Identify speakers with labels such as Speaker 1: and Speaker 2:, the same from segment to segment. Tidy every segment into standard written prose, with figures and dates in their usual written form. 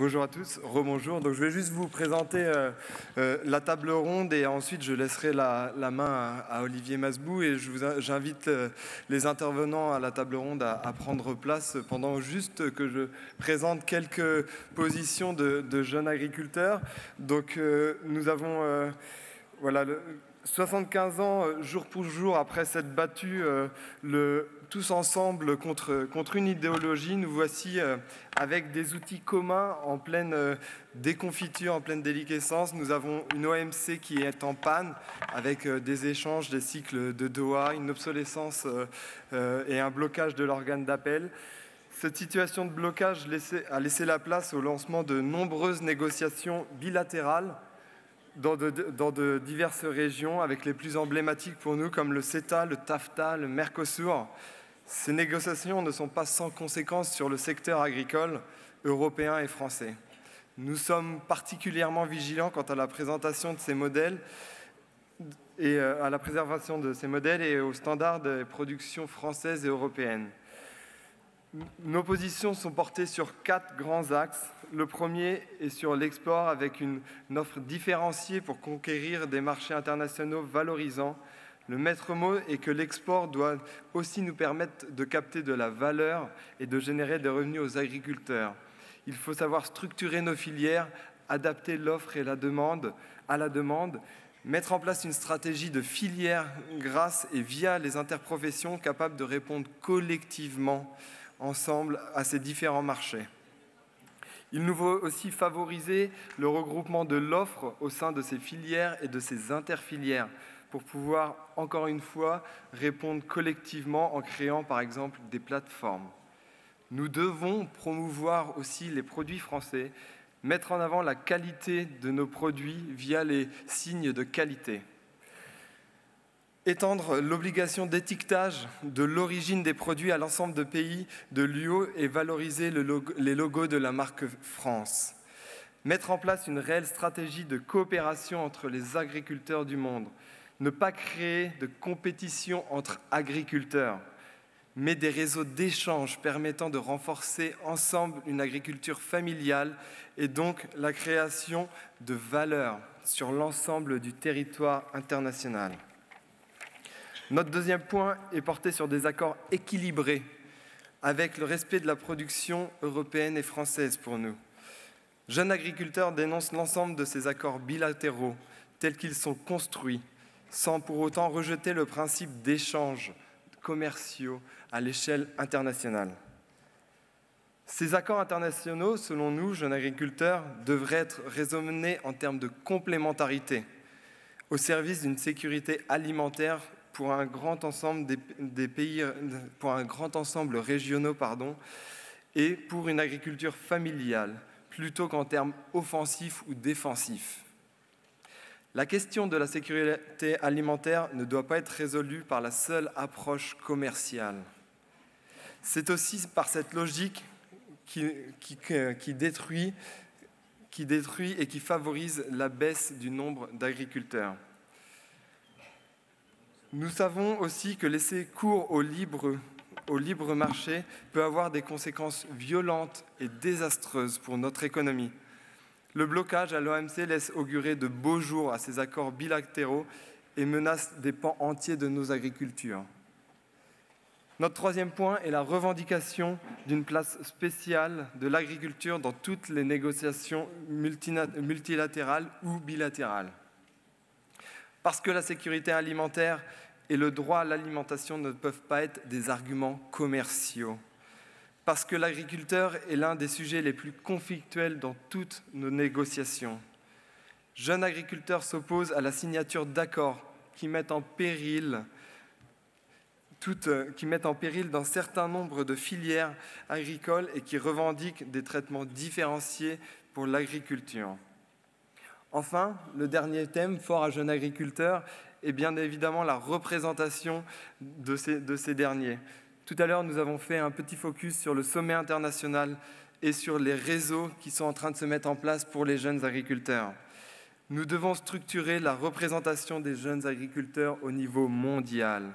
Speaker 1: Bonjour à tous, rebonjour. Donc, je vais juste vous présenter la table ronde et ensuite je laisserai la main à Olivier Masbou et j'invite les intervenants à la table ronde à prendre place pendant juste que je présente quelques positions de jeunes agriculteurs. Donc nous avons 75 ans, jour pour jour, après s'être battus tous ensemble contre une idéologie, nous voici avec des outils communs en pleine déconfiture, en pleine déliquescence. Nous avons une OMC qui est en panne avec des échanges, des cycles de Doha, une obsolescence et un blocage de l'organe d'appel. Cette situation de blocage a laissé la place au lancement de nombreuses négociations bilatérales dans de diverses régions, avec les plus emblématiques pour nous, comme le CETA, le TAFTA, le Mercosur. Ces négociations ne sont pas sans conséquences sur le secteur agricole européen et français. Nous sommes particulièrement vigilants quant à la présentation de ces modèles et à la préservation de ces modèles et aux standards de production française et européenne. Nos positions sont portées sur 4 grands axes. Le premier est sur l'export avec une offre différenciée pour conquérir des marchés internationaux valorisants. Le maître mot est que l'export doit aussi nous permettre de capter de la valeur et de générer des revenus aux agriculteurs. Il faut savoir structurer nos filières, adapter l'offre et la demande à la demande, mettre en place une stratégie de filière grâce et via les interprofessions capables de répondre collectivement ensemble à ces différents marchés. Il nous faut aussi favoriser le regroupement de l'offre au sein de ces filières et de ces interfilières pour pouvoir, encore une fois, répondre collectivement en créant, par exemple, des plateformes. Nous devons promouvoir aussi les produits français, mettre en avant la qualité de nos produits via les signes de qualité. Étendre l'obligation d'étiquetage de l'origine des produits à l'ensemble des pays de l'UE et valoriser les logos de la marque France. Mettre en place une réelle stratégie de coopération entre les agriculteurs du monde. Ne pas créer de compétition entre agriculteurs, mais des réseaux d'échange permettant de renforcer ensemble une agriculture familiale et donc la création de valeur sur l'ensemble du territoire international. Notre deuxième point est porté sur des accords équilibrés avec le respect de la production européenne et française pour nous. Jeunes agriculteurs dénoncent l'ensemble de ces accords bilatéraux tels qu'ils sont construits, sans pour autant rejeter le principe d'échanges commerciaux à l'échelle internationale. Ces accords internationaux, selon nous, jeunes agriculteurs, devraient être raisonnés en termes de complémentarité, au service d'une sécurité alimentaire pour un grand ensemble des pays, pour un grand ensemble régionaux, et pour une agriculture familiale, plutôt qu'en termes offensifs ou défensifs. La question de la sécurité alimentaire ne doit pas être résolue par la seule approche commerciale. C'est aussi par cette logique qui détruit et qui favorise la baisse du nombre d'agriculteurs. Nous savons aussi que laisser cours au libre marché peut avoir des conséquences violentes et désastreuses pour notre économie. Le blocage à l'OMC laisse augurer de beaux jours à ces accords bilatéraux et menace des pans entiers de nos agricultures. Notre troisième point est la revendication d'une place spéciale de l'agriculture dans toutes les négociations multilatérales ou bilatérales. Parce que la sécurité alimentaire et le droit à l'alimentation ne peuvent pas être des arguments commerciaux. Parce que l'agriculteur est l'un des sujets les plus conflictuels dans toutes nos négociations. Jeunes agriculteurs s'opposent à la signature d'accords qui mettent en péril d'un certain nombre de filières agricoles et qui revendiquent des traitements différenciés pour l'agriculture. Enfin, le dernier thème fort à jeunes agriculteurs est bien évidemment la représentation de ces derniers. Tout à l'heure, nous avons fait un petit focus sur le sommet international et sur les réseaux qui sont en train de se mettre en place pour les jeunes agriculteurs. Nous devons structurer la représentation des jeunes agriculteurs au niveau mondial.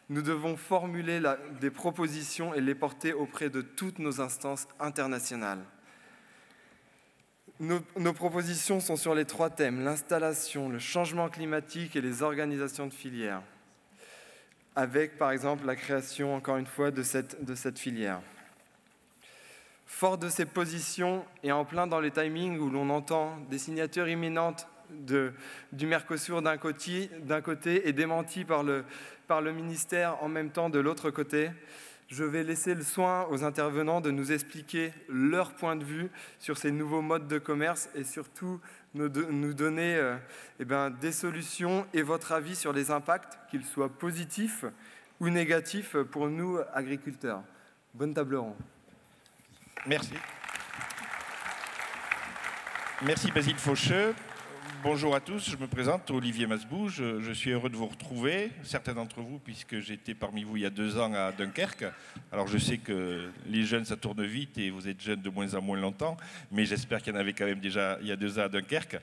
Speaker 1: Nous devons formuler des propositions et les porter auprès de toutes nos instances internationales. Nos propositions sont sur les 3 thèmes, l'installation, le changement climatique et les organisations de filières, avec par exemple la création, encore une fois, de cette filière. Fort de ces positions et en plein dans les timings où l'on entend des signatures imminentes du Mercosur d'un côté et démenties par le ministère en même temps de l'autre côté, je vais laisser le soin aux intervenants de nous expliquer leur point de vue sur ces nouveaux modes de commerce et surtout nous donner des solutions et votre avis sur les impacts, qu'ils soient positifs ou négatifs pour nous, agriculteurs. Bonne table ronde.
Speaker 2: Merci. Merci Basile Faucheux. Bonjour à tous, je me présente, Olivier Masbou, je suis heureux de vous retrouver, certains d'entre vous, puisque j'étais parmi vous il y a 2 ans à Dunkerque. Alors je sais que les jeunes ça tourne vite et vous êtes jeunes de moins en moins longtemps, mais j'espère qu'il y en avait quand même déjà il y a 2 ans à Dunkerque.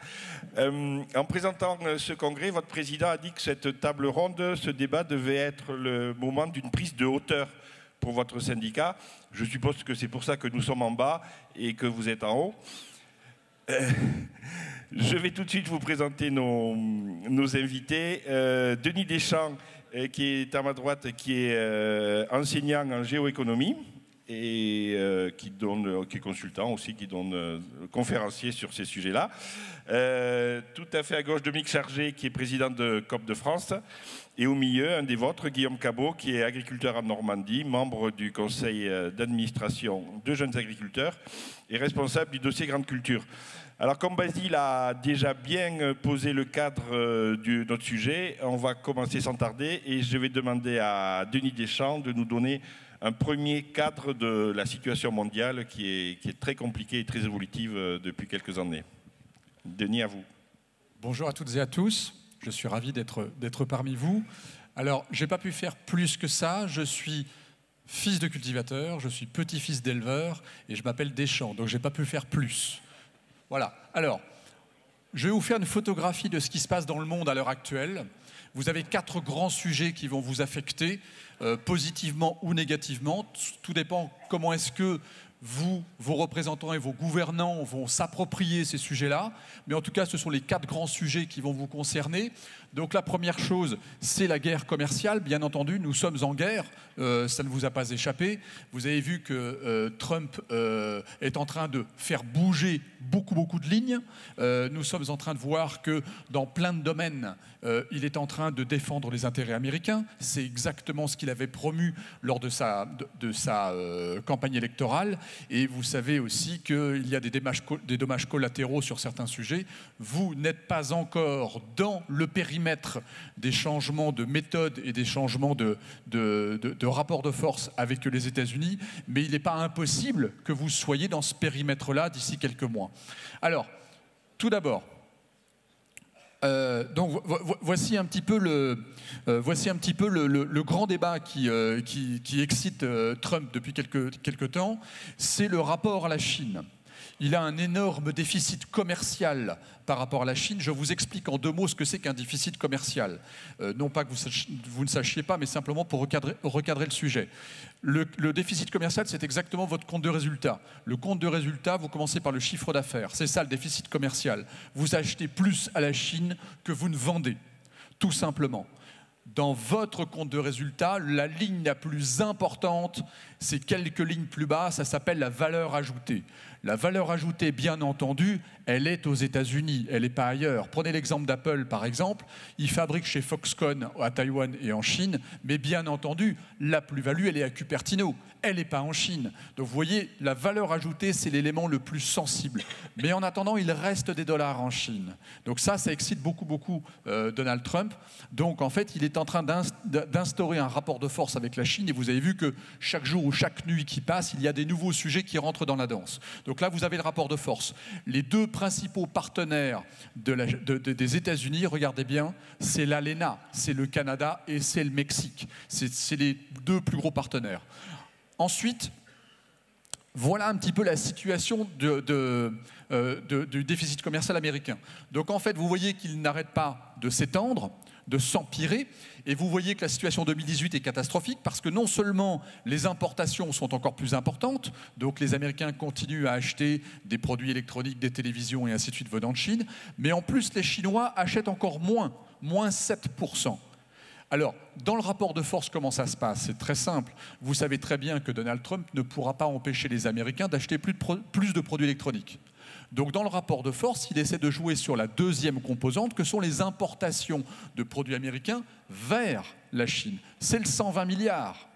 Speaker 2: En présentant ce congrès, votre président a dit que cette table ronde, ce débat devait être le moment d'une prise de hauteur pour votre syndicat. Je suppose que c'est pour ça que nous sommes en bas et que vous êtes en haut. Je vais tout de suite vous présenter nos invités. Denis Deschamps, qui est à ma droite, qui est enseignant en géoéconomie et qui est consultant aussi, qui donne conférencier sur ces sujets-là. Tout à fait à gauche, Dominique Chargé, qui est président de COP de France. Et au milieu, un des vôtres, Guillaume Cabot, qui est agriculteur en Normandie, membre du conseil d'administration de Jeunes Agriculteurs et responsable du dossier Grande Culture. Alors, comme Basile a déjà bien posé le cadre de notre sujet, on va commencer sans tarder et je vais demander à Denis Deschamps de nous donner un premier cadre de la situation mondiale qui est très compliquée et très évolutive depuis quelques années. Denis, à vous.
Speaker 3: Bonjour à toutes et à tous. Je suis ravi d'être parmi vous. Alors, je n'ai pas pu faire plus que ça. Je suis fils de cultivateur, je suis petit-fils d'éleveur et je m'appelle Deschamps, donc je n'ai pas pu faire plus. Voilà. Alors, je vais vous faire une photographie de ce qui se passe dans le monde à l'heure actuelle. Vous avez 4 grands sujets qui vont vous affecter, positivement ou négativement. Tout dépend comment est-ce que vous, vos représentants et vos gouvernants vont s'approprier ces sujets-là. Mais en tout cas, ce sont les 4 grands sujets qui vont vous concerner. Donc la première chose, c'est la guerre commerciale. Bien entendu, nous sommes en guerre. Ça ne vous a pas échappé. Vous avez vu que Trump est en train de faire bouger beaucoup de lignes. Nous sommes en train de voir que dans plein de domaines, il est en train de défendre les intérêts américains. C'est exactement ce qu'il avait promu lors de sa campagne électorale. Et vous savez aussi qu'il y a des dommages collatéraux sur certains sujets. Vous n'êtes pas encore dans le périmètre des changements de méthode et des changements de rapport de force avec les États-Unis, mais il n'est pas impossible que vous soyez dans ce périmètre-là d'ici quelques mois. Alors, tout d'abord, donc voici un petit peu le grand débat qui excite Trump depuis quelque temps, c'est le rapport à la Chine. Il a un énorme déficit commercial par rapport à la Chine. Je vous explique en 2 mots ce que c'est qu'un déficit commercial. Non pas que vous ne sachiez pas, mais simplement pour recadrer le sujet. Le déficit commercial, c'est exactement votre compte de résultat. Le compte de résultat, vous commencez par le chiffre d'affaires. C'est ça le déficit commercial. Vous achetez plus à la Chine que vous ne vendez, tout simplement. Dans votre compte de résultat, la ligne la plus importante, c'est quelques lignes plus bas, ça s'appelle la valeur ajoutée. La valeur ajoutée, bien entendu, elle est aux États-Unis, elle n'est pas ailleurs. Prenez l'exemple d'Apple, par exemple. Ils fabriquent chez Foxconn à Taïwan et en Chine, mais bien entendu, la plus-value, elle est à Cupertino. Elle n'est pas en Chine. Donc vous voyez, la valeur ajoutée, c'est l'élément le plus sensible. Mais en attendant, il reste des dollars en Chine. Donc ça excite beaucoup Donald Trump. Donc en fait, il est en train d'instaurer un rapport de force avec la Chine. Et vous avez vu que chaque jour ou chaque nuit qui passe, il y a des nouveaux sujets qui rentrent dans la danse. Donc là, vous avez le rapport de force. Les 2 principaux partenaires des États-Unis, regardez bien, c'est l'ALENA, c'est le Canada et c'est le Mexique. C'est les 2 plus gros partenaires. Ensuite, voilà un petit peu la situation du déficit commercial américain. Donc en fait, vous voyez qu'il n'arrête pas de s'étendre. de s'empirer. Et vous voyez que la situation 2018 est catastrophique parce que non seulement les importations sont encore plus importantes, donc les Américains continuent à acheter des produits électroniques, des télévisions et ainsi de suite venant de Chine, mais en plus les Chinois achètent encore moins, moins 7%. Alors, dans le rapport de force, comment ça se passe? C'est très simple. Vous savez très bien que Donald Trump ne pourra pas empêcher les Américains d'acheter plus de produits électroniques. Donc, dans le rapport de force, il essaie de jouer sur la deuxième composante, que sont les importations de produits américains vers la Chine. C'est le 120 milliards.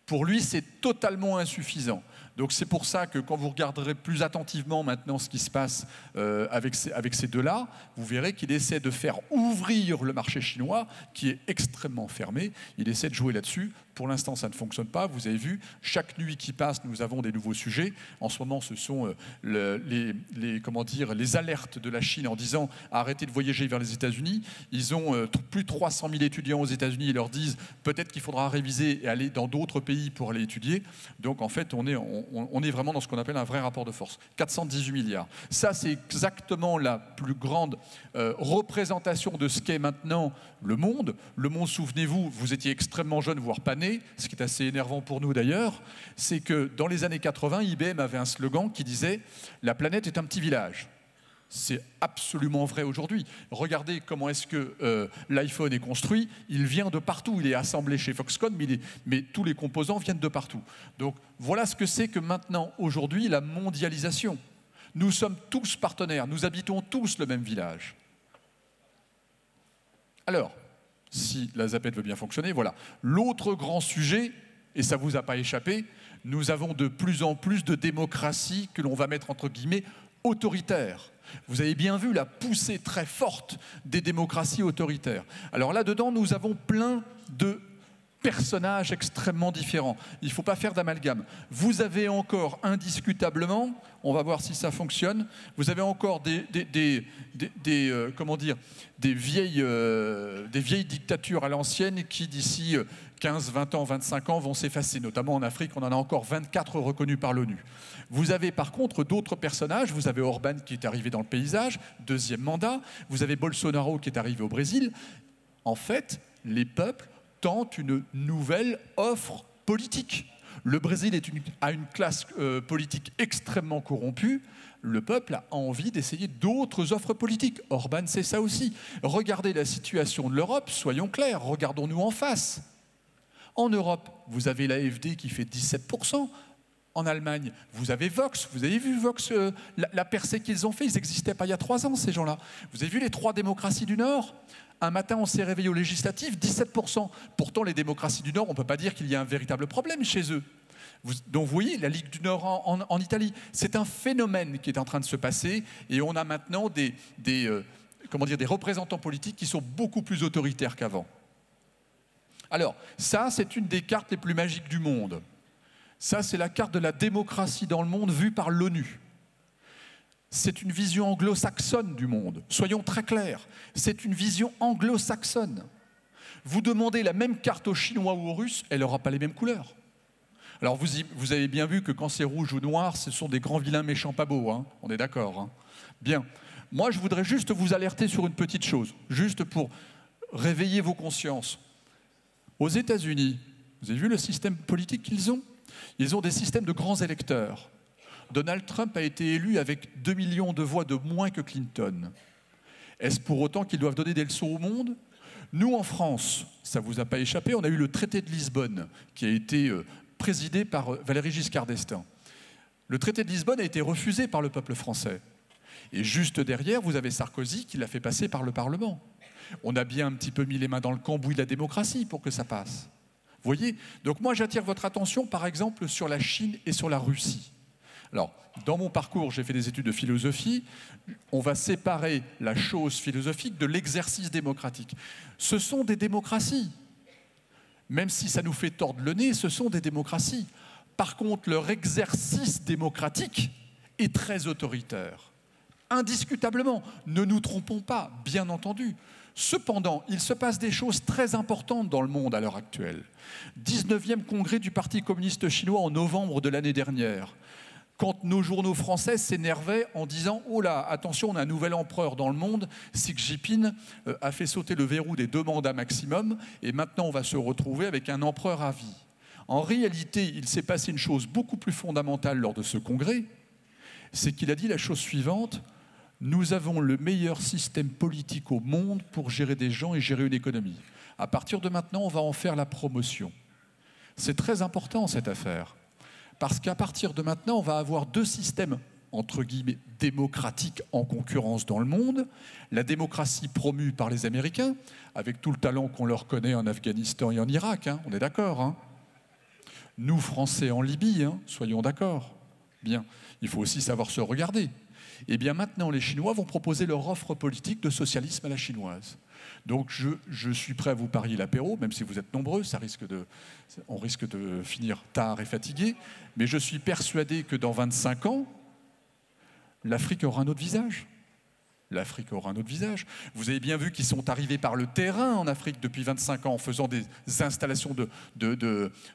Speaker 3: Pour lui, c'est totalement insuffisant. Donc c'est pour ça que quand vous regarderez plus attentivement maintenant ce qui se passe avec ces deux-là, vous verrez qu'il essaie de faire ouvrir le marché chinois, qui est extrêmement fermé. Il essaie de jouer là-dessus. Pour l'instant, ça ne fonctionne pas. Vous avez vu, chaque nuit qui passe, nous avons des nouveaux sujets. En ce moment, ce sont les alertes de la Chine en disant « arrêtez de voyager vers les États-Unis ». Ils ont plus de 300 000 étudiants aux États-Unis. Ils leur disent peut-être qu'il faudra réviser et aller dans d'autres pays pour aller étudier. Donc en fait, on est vraiment dans ce qu'on appelle un vrai rapport de force. 418 milliards. Ça, c'est exactement la plus grande représentation de ce qu'est maintenant le monde. Le monde, souvenez-vous, vous étiez extrêmement jeune, voire pas né, ce qui est assez énervant pour nous d'ailleurs, c'est que dans les années 80, IBM avait un slogan qui disait « La planète est un petit village ». C'est absolument vrai aujourd'hui. Regardez comment est-ce que l'iPhone est construit. Il vient de partout. Il est assemblé chez Foxconn, mais tous les composants viennent de partout. Donc voilà ce que c'est que maintenant, aujourd'hui, la mondialisation. Nous sommes tous partenaires. Nous habitons tous le même village. Alors, si la zapette veut bien fonctionner, voilà. L'autre grand sujet, et ça ne vous a pas échappé, nous avons de plus en plus de démocraties que l'on va mettre entre guillemets autoritaires. Vous avez bien vu la poussée très forte des démocraties autoritaires. Alors là-dedans, nous avons plein de personnages extrêmement différents. Il ne faut pas faire d'amalgame. Vous avez encore indiscutablement, on va voir si ça fonctionne, vous avez encore des vieilles dictatures à l'ancienne qui d'ici 15, 20 ans, 25 ans vont s'effacer. Notamment en Afrique, on en a encore 24 reconnus par l'ONU. Vous avez par contre d'autres personnages. Vous avez Orban qui est arrivé dans le paysage, deuxième mandat. Vous avez Bolsonaro qui est arrivé au Brésil. En fait, les peuples tentent une nouvelle offre politique. Le Brésil a une classe politique extrêmement corrompue. Le peuple a envie d'essayer d'autres offres politiques. Orban, c'est ça aussi. Regardez la situation de l'Europe, soyons clairs, regardons-nous en face. En Europe, vous avez l'AfD qui fait 17%. En Allemagne, vous avez Vox. Vous avez vu Vox, la percée qu'ils ont fait, ils n'existaient pas il y a 3 ans, ces gens-là. Vous avez vu les 3 démocraties du Nord? Un matin, on s'est réveillé aux législatives, 17%. Pourtant, les démocraties du Nord, on ne peut pas dire qu'il y a un véritable problème chez eux. Donc vous voyez, la Ligue du Nord en Italie, c'est un phénomène qui est en train de se passer et on a maintenant des représentants politiques qui sont beaucoup plus autoritaires qu'avant. Alors, ça, c'est une des cartes les plus magiques du monde. Ça, c'est la carte de la démocratie dans le monde vue par l'ONU. C'est une vision anglo-saxonne du monde. Soyons très clairs, c'est une vision anglo-saxonne. Vous demandez la même carte aux Chinois ou aux Russes, elle n'aura pas les mêmes couleurs. Alors vous avez bien vu que quand c'est rouge ou noir, ce sont des grands vilains méchants pas beaux, hein, on est d'accord, hein. Bien, moi je voudrais juste vous alerter sur une petite chose, juste pour réveiller vos consciences. Aux États-Unis, vous avez vu le système politique qu'ils ont? Ils ont des systèmes de grands électeurs. Donald Trump a été élu avec 2 millions de voix de moins que Clinton. Est-ce pour autant qu'ils doivent donner des leçons au monde? Nous, en France, ça ne vous a pas échappé, on a eu le traité de Lisbonne qui a été présidé par Valéry Giscard d'Estaing. Le traité de Lisbonne a été refusé par le peuple français. Et juste derrière, vous avez Sarkozy qui l'a fait passer par le Parlement. On a bien un petit peu mis les mains dans le cambouis de la démocratie pour que ça passe. Vous voyez? Donc moi, j'attire votre attention, par exemple, sur la Chine et sur la Russie. Alors, dans mon parcours, j'ai fait des études de philosophie. On va séparer la chose philosophique de l'exercice démocratique. Ce sont des démocraties. Même si ça nous fait tordre le nez, ce sont des démocraties. Par contre, leur exercice démocratique est très autoritaire. Indiscutablement, ne nous trompons pas, bien entendu. Cependant, il se passe des choses très importantes dans le monde à l'heure actuelle. 19e congrès du Parti communiste chinois en novembre de l'année dernière. quand nos journaux français s'énervaient en disant « Oh là, attention, on a un nouvel empereur dans le monde, Xi Jinping a fait sauter le verrou des 2 mandats maximum et maintenant on va se retrouver avec un empereur à vie ». En réalité, il s'est passé une chose beaucoup plus fondamentale lors de ce congrès, c'est qu'il a dit la chose suivante: nous avons le meilleur système politique au monde pour gérer des gens et gérer une économie. À partir de maintenant, on va en faire la promotion. C'est très important cette affaire. Parce qu'à partir de maintenant, on va avoir 2 systèmes, entre guillemets, démocratiques en concurrence dans le monde. La démocratie promue par les Américains, avec tout le talent qu'on leur connaît en Afghanistan et en Irak, hein, on est d'accord, hein. Nous, Français, en Libye, hein, soyons d'accord. Bien, il faut aussi savoir se regarder. Et bien maintenant, les Chinois vont proposer leur offre politique de socialisme à la chinoise. Donc je suis prêt à vous parier l'apéro, même si vous êtes nombreux, on risque de finir tard et fatigué, mais je suis persuadé que dans 25 ans, l'Afrique aura un autre visage. L'Afrique aura un autre visage. Vous avez bien vu qu'ils sont arrivés par le terrain en Afrique depuis 25 ans en faisant des installations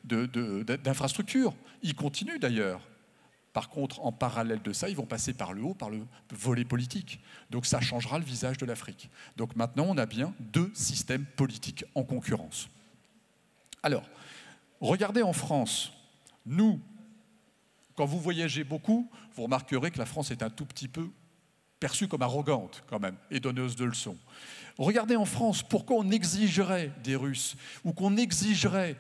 Speaker 3: d'infrastructures. Ils continuent d'ailleurs. Par contre, en parallèle de ça, ils vont passer par le haut, par le volet politique. Donc ça changera le visage de l'Afrique. Donc maintenant, on a bien 2 systèmes politiques en concurrence. Alors, regardez en France. Nous, quand vous voyagez beaucoup, vous remarquerez que la France est un tout petit peu perçue comme arrogante, quand même, et donneuse de leçons. Regardez en France, pourquoi on exigerait des Russes, ou qu'on exigerait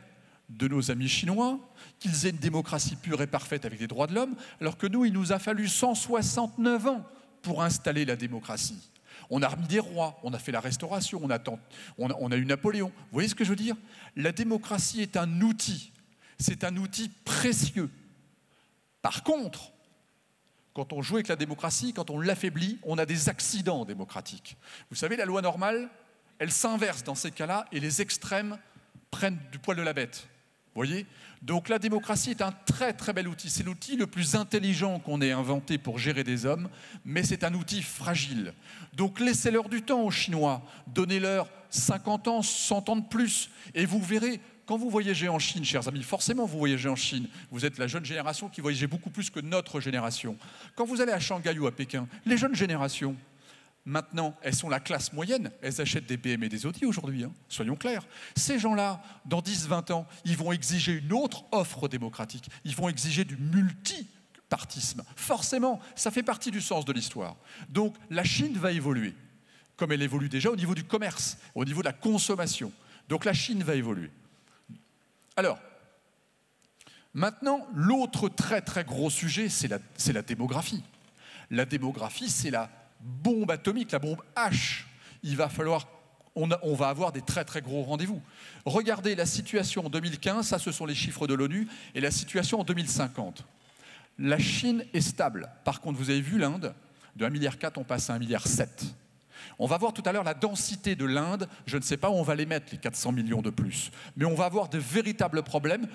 Speaker 3: de nos amis chinois, qu'ils aient une démocratie pure et parfaite avec des droits de l'homme, alors que nous, il nous a fallu 169 ans pour installer la démocratie. On a remis des rois, on a fait la Restauration, on a eu Napoléon. Vous voyez ce que je veux dire? La démocratie est un outil. C'est un outil précieux. Par contre, quand on joue avec la démocratie, quand on l'affaiblit, on a des accidents démocratiques. Vous savez, la loi normale, elle s'inverse dans ces cas-là et les extrêmes prennent du poil de la bête. Vous voyez? Donc la démocratie est un très très bel outil. C'est l'outil le plus intelligent qu'on ait inventé pour gérer des hommes, mais c'est un outil fragile. Donc laissez-leur du temps aux Chinois, donnez-leur 50 ans, 100 ans de plus, et vous verrez, quand vous voyagez en Chine, chers amis, forcément vous voyagez en Chine, vous êtes la jeune génération qui voyageait beaucoup plus que notre génération. Quand vous allez à Shanghai ou à Pékin, les jeunes générations, maintenant, elles sont la classe moyenne, elles achètent des BM et des Audi aujourd'hui, hein, soyons clairs. Ces gens-là, dans 10-20 ans, ils vont exiger une autre offre démocratique, ils vont exiger du multipartisme. Forcément, ça fait partie du sens de l'histoire. Donc la Chine va évoluer, comme elle évolue déjà au niveau du commerce, au niveau de la consommation. Donc la Chine va évoluer. Alors, maintenant, l'autre très très gros sujet, c'est la démographie. La démographie, c'est la bombe atomique, la bombe H. Il va falloir, on va avoir des très très gros rendez-vous. Regardez la situation en 2015, ça ce sont les chiffres de l'ONU, et la situation en 2050. La Chine est stable. Par contre, vous avez vu l'Inde, de 1,4 milliard, on passe à 1,7 milliard. On va voir tout à l'heure la densité de l'Inde, je ne sais pas où on va les mettre, les 400 millions de plus, mais on va avoir de véritables problèmes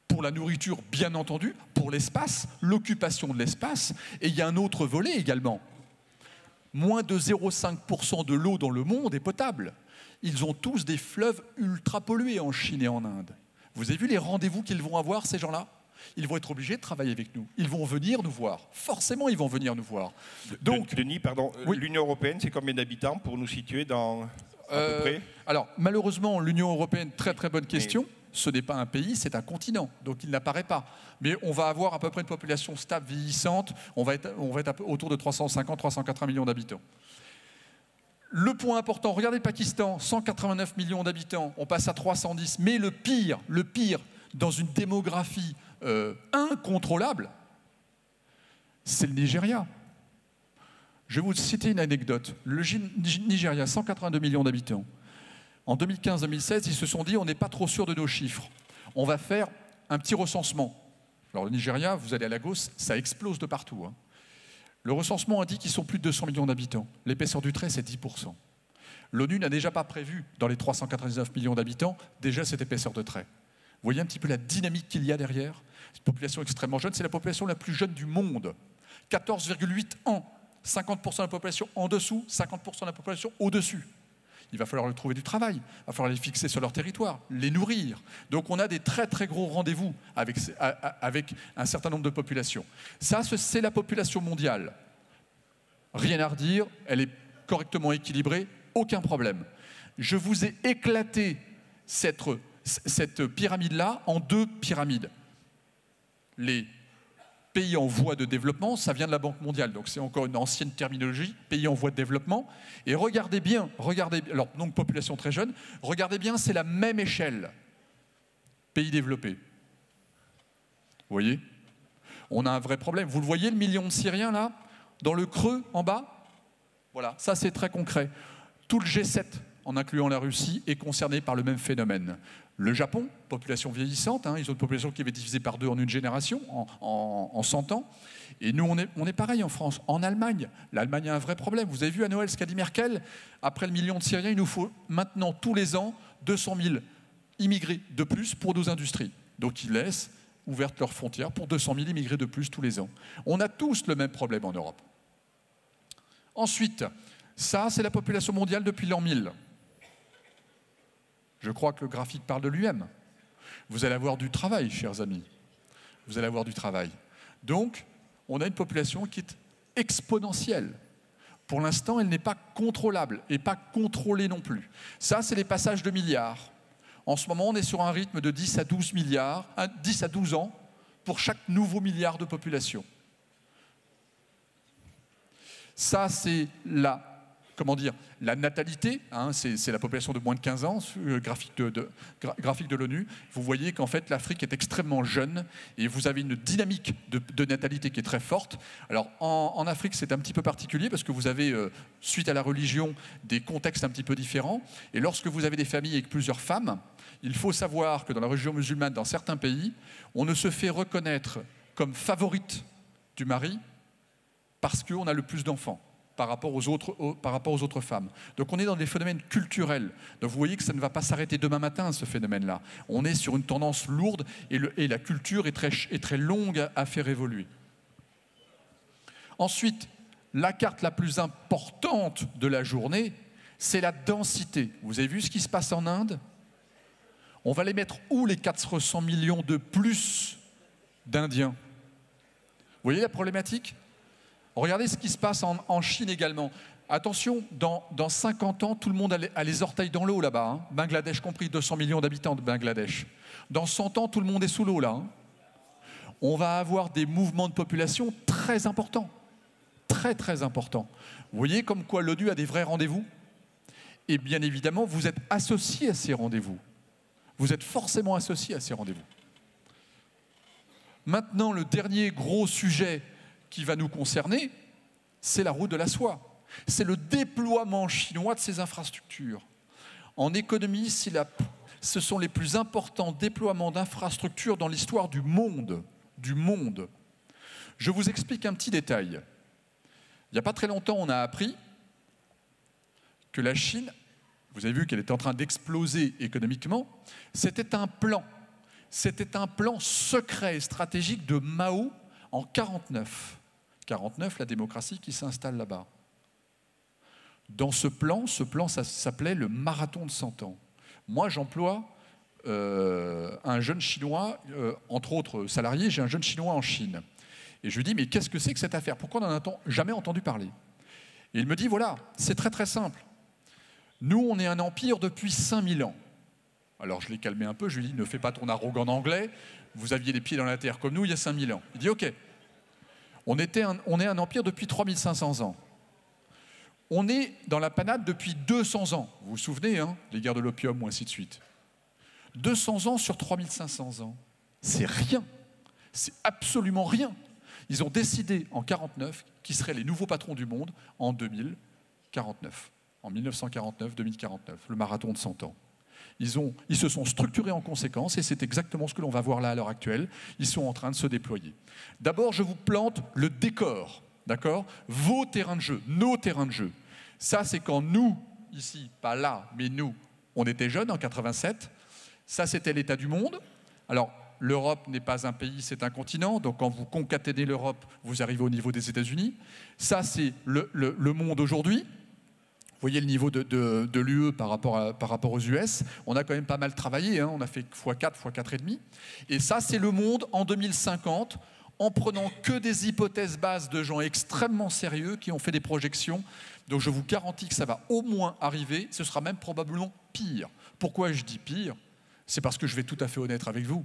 Speaker 3: pour la nourriture, bien entendu, pour l'espace, l'occupation de l'espace, et il y a un autre volet également. Moins de 0,5% de l'eau dans le monde est potable. Ils ont tous des fleuves ultra pollués en Chine et en Inde. Vous avez vu les rendez-vous qu'ils vont avoir, ces gens-là? Ils vont être obligés de travailler avec nous. Ils vont venir nous voir. Forcément, ils vont venir nous voir. Donc,
Speaker 2: Denis, pardon, oui. L'Union européenne, c'est combien d'habitants pour nous situer dans à peu près?
Speaker 3: Alors, malheureusement, l'Union européenne, très très bonne question. Ce n'est pas un pays, c'est un continent, donc il n'apparaît pas. Mais on va avoir à peu près une population stable, vieillissante, on va être autour de 350-380 millions d'habitants. Le point important, regardez le Pakistan, 189 millions d'habitants, on passe à 310, mais le pire, dans une démographie incontrôlable, c'est le Nigeria. Je vais vous citer une anecdote. Le Nigeria, 182 millions d'habitants. En 2015-2016, ils se sont dit, on n'est pas trop sûr de nos chiffres. On va faire un petit recensement. Alors le Nigeria, vous allez à Lagos, ça explose de partout. Hein. Le recensement indique qu'ils sont plus de 200 millions d'habitants. L'épaisseur du trait, c'est 10%. L'ONU n'a déjà pas prévu, dans les 399 millions d'habitants, déjà cette épaisseur de trait. Vous voyez un petit peu la dynamique qu'il y a derrière? C'est une population extrêmement jeune, c'est la population la plus jeune du monde. 14,8 ans. 50% de la population en dessous, 50% de la population au-dessus. il va falloir leur trouver du travail, il va falloir les fixer sur leur territoire, les nourrir. Donc on a des très très gros rendez-vous avec un certain nombre de populations. Ça, c'est la population mondiale. Rien à redire, elle est correctement équilibrée, aucun problème. Je vous ai éclaté cette pyramide-là en 2 pyramides. Les pays en voie de développement, ça vient de la Banque mondiale, donc c'est encore une ancienne terminologie, pays en voie de développement. Et regardez bien, alors donc population très jeune, regardez bien, c'est la même échelle. Pays développés. Vous voyez? On a un vrai problème. Vous le voyez, le million de Syriens là, dans le creux en bas? Voilà, ça c'est très concret. Tout le G7, en incluant la Russie, est concerné par le même phénomène. Le Japon, population vieillissante, hein, ils ont une population qui va être divisée par 2 en une génération, en 100 ans. Et nous, on est pareil en France. En Allemagne, l'Allemagne a un vrai problème. Vous avez vu à Noël ce qu'a dit Merkel? Après le million de Syriens, il nous faut maintenant, tous les ans, 200 000 immigrés de plus pour nos industries. Donc ils laissent ouvertes leurs frontières pour 200 000 immigrés de plus tous les ans. On a tous le même problème en Europe. Ensuite, ça, c'est la population mondiale depuis l'an 1000. Je crois que le graphique parle de lui-même. Vous allez avoir du travail, chers amis. Vous allez avoir du travail. Donc, on a une population qui est exponentielle. Pour l'instant, elle n'est pas contrôlable et pas contrôlée non plus. Ça, c'est les passages de milliards. En ce moment, on est sur un rythme de 10 à 12 milliards, 10 à 12 ans pour chaque nouveau milliard de population. Ça, c'est la natalité, hein, c'est la population de moins de 15 ans, graphique de l'ONU. Vous voyez qu'en fait, l'Afrique est extrêmement jeune et vous avez une dynamique de natalité qui est très forte. Alors, en Afrique, c'est un petit peu particulier parce que vous avez, suite à la religion, des contextes un petit peu différents. Et lorsque vous avez des familles avec plusieurs femmes, il faut savoir que dans la religion musulmane, dans certains pays, on ne se fait reconnaître comme favorite du mari parce qu'on a le plus d'enfants par rapport aux autres femmes. Donc on est dans des phénomènes culturels. Donc vous voyez que ça ne va pas s'arrêter demain matin, ce phénomène-là. On est sur une tendance lourde et la culture est très longue à faire évoluer. Ensuite, la carte la plus importante de la journée, c'est la densité. Vous avez vu ce qui se passe en Inde? On va les mettre où, les 400 millions de plus d'Indiens? Vous voyez la problématique? Regardez ce qui se passe en Chine également. Attention, dans 50 ans, tout le monde a les orteils dans l'eau là-bas. Hein. Bangladesh compris, 200 millions d'habitants de Bangladesh. Dans 100 ans, tout le monde est sous l'eau là. Hein. On va avoir des mouvements de population très importants. Très, très importants. Vous voyez comme quoi l'ONU a des vrais rendez-vous? Et bien évidemment, vous êtes associés à ces rendez-vous. Vous êtes forcément associés à ces rendez-vous. Maintenant, le dernier gros sujet qui va nous concerner, c'est la route de la soie. C'est le déploiement chinois de ces infrastructures. En économie, ce sont les plus importants déploiements d'infrastructures dans l'histoire du monde. Je vous explique un petit détail. Il n'y a pas très longtemps, on a appris que la Chine, vous avez vu qu'elle était en train d'exploser économiquement, c'était un plan secret et stratégique de Mao en 1949. 1949, la démocratie qui s'installe là-bas. Dans ce plan, ça s'appelait le marathon de 100 ans. Moi, j'emploie un jeune Chinois, entre autres salariés, j'ai un jeune Chinois en Chine. Et je lui dis, mais qu'est-ce que c'est que cette affaire? Pourquoi on n'en a jamais entendu parler? Et il me dit, voilà, c'est très très simple. Nous, on est un empire depuis 5000 ans. Alors je l'ai calmé un peu, je lui ai dit, ne fais pas ton arrogant anglais, vous aviez les pieds dans la terre comme nous il y a 5000 ans. Il dit, ok, on est un empire depuis 3500 ans. On est dans la panade depuis 200 ans. Vous vous souvenez, hein, les guerres de l'opium ou ainsi de suite. 200 ans sur 3500 ans. C'est rien. C'est absolument rien. Ils ont décidé en 1949 qu'ils seraient les nouveaux patrons du monde en 2049. En 1949-2049, le marathon de 100 ans. Ils se sont structurés en conséquence et c'est exactement ce que l'on va voir là à l'heure actuelle. Ils sont en train de se déployer. D'abord, je vous plante le décor, d'accord? Vos terrains de jeu, nos terrains de jeu. Ça, c'est quand nous, ici, pas là, mais nous, on était jeunes en 87. Ça, c'était l'état du monde. Alors, l'Europe n'est pas un pays, c'est un continent. Donc, quand vous concaténez l'Europe, vous arrivez au niveau des États-Unis. Ça, c'est le monde aujourd'hui. Vous voyez le niveau de l'UE par rapport aux US. On a quand même pas mal travaillé, hein. On a fait x4, x4,5. Et ça, c'est le monde en 2050, en prenant que des hypothèses basses de gens extrêmement sérieux qui ont fait des projections. Donc je vous garantis que ça va au moins arriver, ce sera même probablement pire. Pourquoi je dis pire? C'est parce que je vais tout à fait honnête avec vous.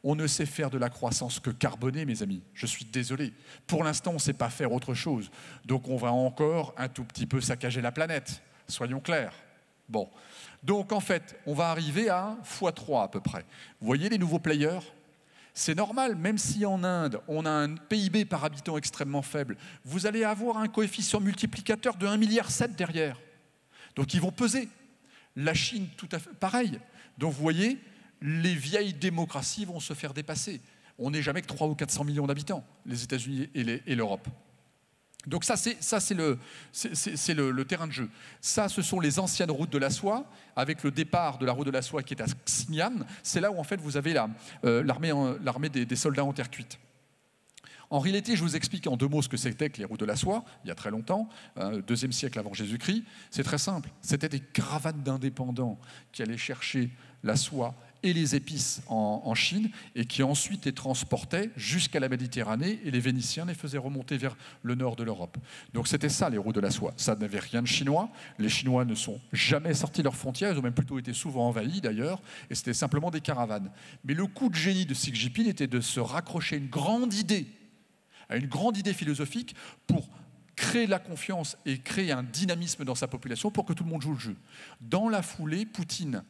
Speaker 3: On ne sait faire de la croissance que carbonée, mes amis. Je suis désolé. Pour l'instant, on ne sait pas faire autre chose. Donc on va encore un tout petit peu saccager la planète. Soyons clairs. Bon. Donc en fait, on va arriver à x3 à peu près. Vous voyez les nouveaux players? C'est normal, même si en Inde, on a un PIB par habitant extrêmement faible, vous allez avoir un coefficient multiplicateur de 1,7 milliard derrière. Donc ils vont peser. La Chine, tout à fait pareil. Donc vous voyez, les vieilles démocraties vont se faire dépasser. On n'est jamais que 300 ou 400 millions d'habitants, les États-Unis et l'Europe. Donc ça, c'est le terrain de jeu. Ça, ce sont les anciennes routes de la soie, avec le départ de la route de la soie qui est à Xinjiang. C'est là où, en fait, vous avez l'armée des soldats en terre cuite. En réalité, je vous explique en 2 mots ce que c'était que les routes de la soie, il y a très longtemps, 2e siècle avant Jésus-Christ. C'est très simple. C'était des caravanes d'indépendants qui allaient chercher la soie et les épices en Chine, et qui ensuite les transportaient jusqu'à la Méditerranée, et les Vénitiens les faisaient remonter vers le nord de l'Europe. Donc c'était ça, les routes de la soie. Ça n'avait rien de chinois. Les Chinois ne sont jamais sortis de leurs frontières, ils ont même plutôt été souvent envahis d'ailleurs, et c'était simplement des caravanes. Mais le coup de génie de Xi Jinping était de se raccrocher à une grande idée philosophique pour créer la confiance et créer un dynamisme dans sa population pour que tout le monde joue le jeu. Dans la foulée, Poutine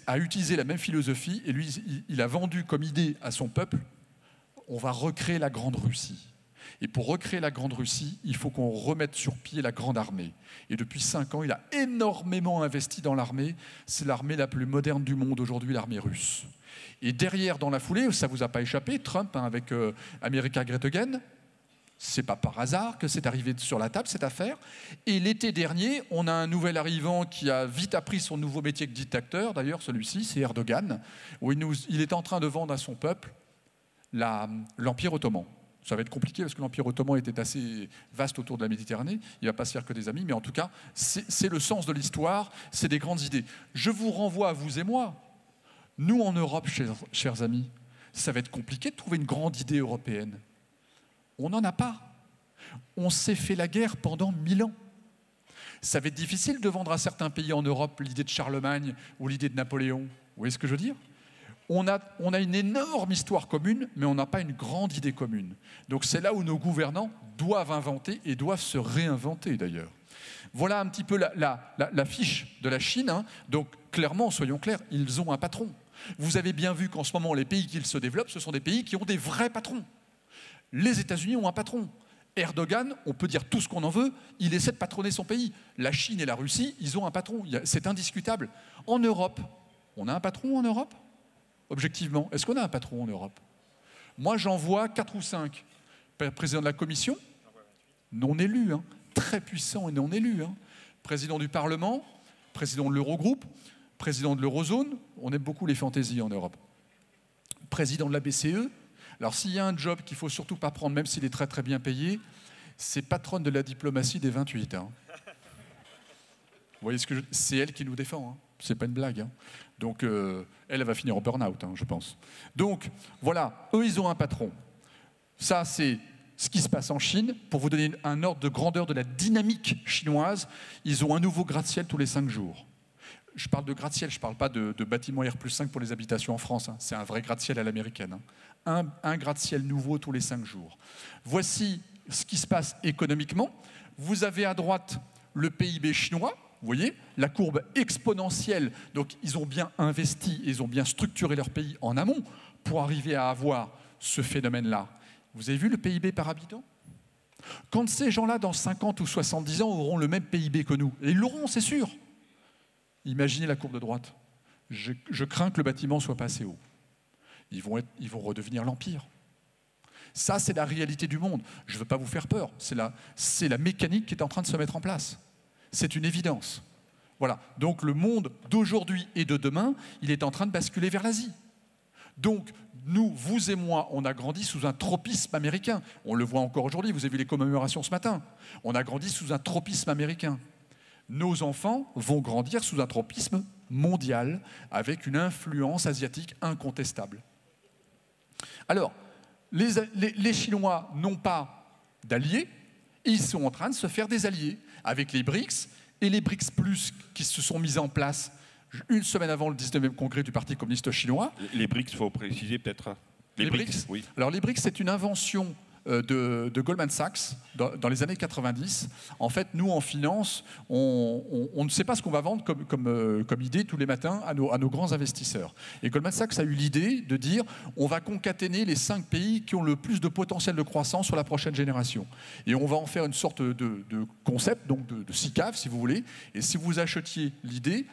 Speaker 3: a utilisé la même philosophie, et lui, il a vendu comme idée à son peuple, on va recréer la Grande Russie. Et pour recréer la Grande Russie, il faut qu'on remette sur pied la Grande Armée. Et depuis 5 ans, il a énormément investi dans l'armée. C'est l'armée la plus moderne du monde aujourd'hui, l'armée russe. Et derrière, dans la foulée, ça ne vous a pas échappé, Trump, avec America Great Again, c'est pas par hasard que c'est arrivé sur la table, cette affaire. Et l'été dernier, on a un nouvel arrivant qui a vite appris son nouveau métier de dictateur. D'ailleurs, celui-ci, c'est Erdogan, où il est en train de vendre à son peuple l'Empire ottoman. Ça va être compliqué parce que l'Empire ottoman était assez vaste autour de la Méditerranée. Il ne va pas se faire que des amis, mais en tout cas, c'est le sens de l'histoire, c'est des grandes idées. Je vous renvoie à vous et moi. Nous, en Europe, chers amis, ça va être compliqué de trouver une grande idée européenne. On n'en a pas. On s'est fait la guerre pendant 1000 ans. Ça va être difficile de vendre à certains pays en Europe l'idée de Charlemagne ou l'idée de Napoléon. Vous voyez ce que je veux dire ? On a une énorme histoire commune, mais on n'a pas une grande idée commune. Donc c'est là où nos gouvernants doivent inventer et doivent se réinventer d'ailleurs. Voilà un petit peu la fiche de la Chine. Hein. Donc clairement, soyons clairs, ils ont un patron. Vous avez bien vu qu'en ce moment, les pays qui se développent, ce sont des pays qui ont des vrais patrons. Les États-Unis ont un patron. Erdogan, on peut dire tout ce qu'on en veut, il essaie de patronner son pays. La Chine et la Russie, ils ont un patron. C'est indiscutable. En Europe, on a un patron en Europe ? Objectivement, est-ce qu'on a un patron en Europe? Moi, j'en vois 4 ou 5. Président de la Commission, non élu, hein, très puissant et non élu. Hein. Président du Parlement, président de l'Eurogroupe, président de l'Eurozone. On aime beaucoup les fantaisies en Europe. Président de la BCE. Alors, s'il y a un job qu'il ne faut surtout pas prendre, même s'il est très très bien payé, c'est patronne de la diplomatie des 28. Hein. Vous voyez ce que c'est elle qui nous défend. Hein. C'est pas une blague. Hein. Donc, elle va finir en burn-out, hein, je pense. Donc, voilà, eux, ils ont un patron. Ça, c'est ce qui se passe en Chine. Pour vous donner un ordre de grandeur de la dynamique chinoise, ils ont un nouveau gratte-ciel tous les 5 jours. Je parle de gratte-ciel, je ne parle pas de bâtiment R+5 pour les habitations en France. Hein. C'est un vrai gratte-ciel à l'américaine. Hein. Un gratte-ciel nouveau tous les 5 jours. Voici ce qui se passe économiquement. Vous avez à droite le PIB chinois. Vous voyez, la courbe exponentielle. Donc, ils ont bien investi, ils ont bien structuré leur pays en amont pour arriver à avoir ce phénomène-là. Vous avez vu le PIB par habitant? Quand ces gens-là, dans 50 ou 70 ans, auront le même PIB que nous, et ils l'auront, c'est sûr. Imaginez la courbe de droite. Je crains que le bâtiment ne soit pas assez haut. Ils vont redevenir l'Empire. Ça, c'est la réalité du monde. Je ne veux pas vous faire peur. C'est la mécanique qui est en train de se mettre en place. C'est une évidence. Voilà. Donc le monde d'aujourd'hui et de demain, il est en train de basculer vers l'Asie. Donc nous, vous et moi, on a grandi sous un tropisme américain. On le voit encore aujourd'hui, vous avez vu les commémorations ce matin. On a grandi sous un tropisme américain. Nos enfants vont grandir sous un tropisme mondial avec une influence asiatique incontestable. Alors, les Chinois n'ont pas d'alliés, ils sont en train de se faire des alliés avec les BRICS et les BRICS Plus qui se sont mis en place une semaine avant le 19e congrès du Parti communiste chinois.
Speaker 2: Les BRICS, il faut préciser peut-être.
Speaker 3: Les BRICS, oui. Alors les BRICS, c'est une invention de Goldman Sachs dans les années 90. En fait, nous, en finance, on ne sait pas ce qu'on va vendre comme idée tous les matins à nos grands investisseurs. Et Goldman Sachs a eu l'idée de dire on va concaténer les 5 pays qui ont le plus de potentiel de croissance sur la prochaine génération. Et on va en faire une sorte de concept, donc de SICAV, si vous voulez. Et si vous achetiez l'idée,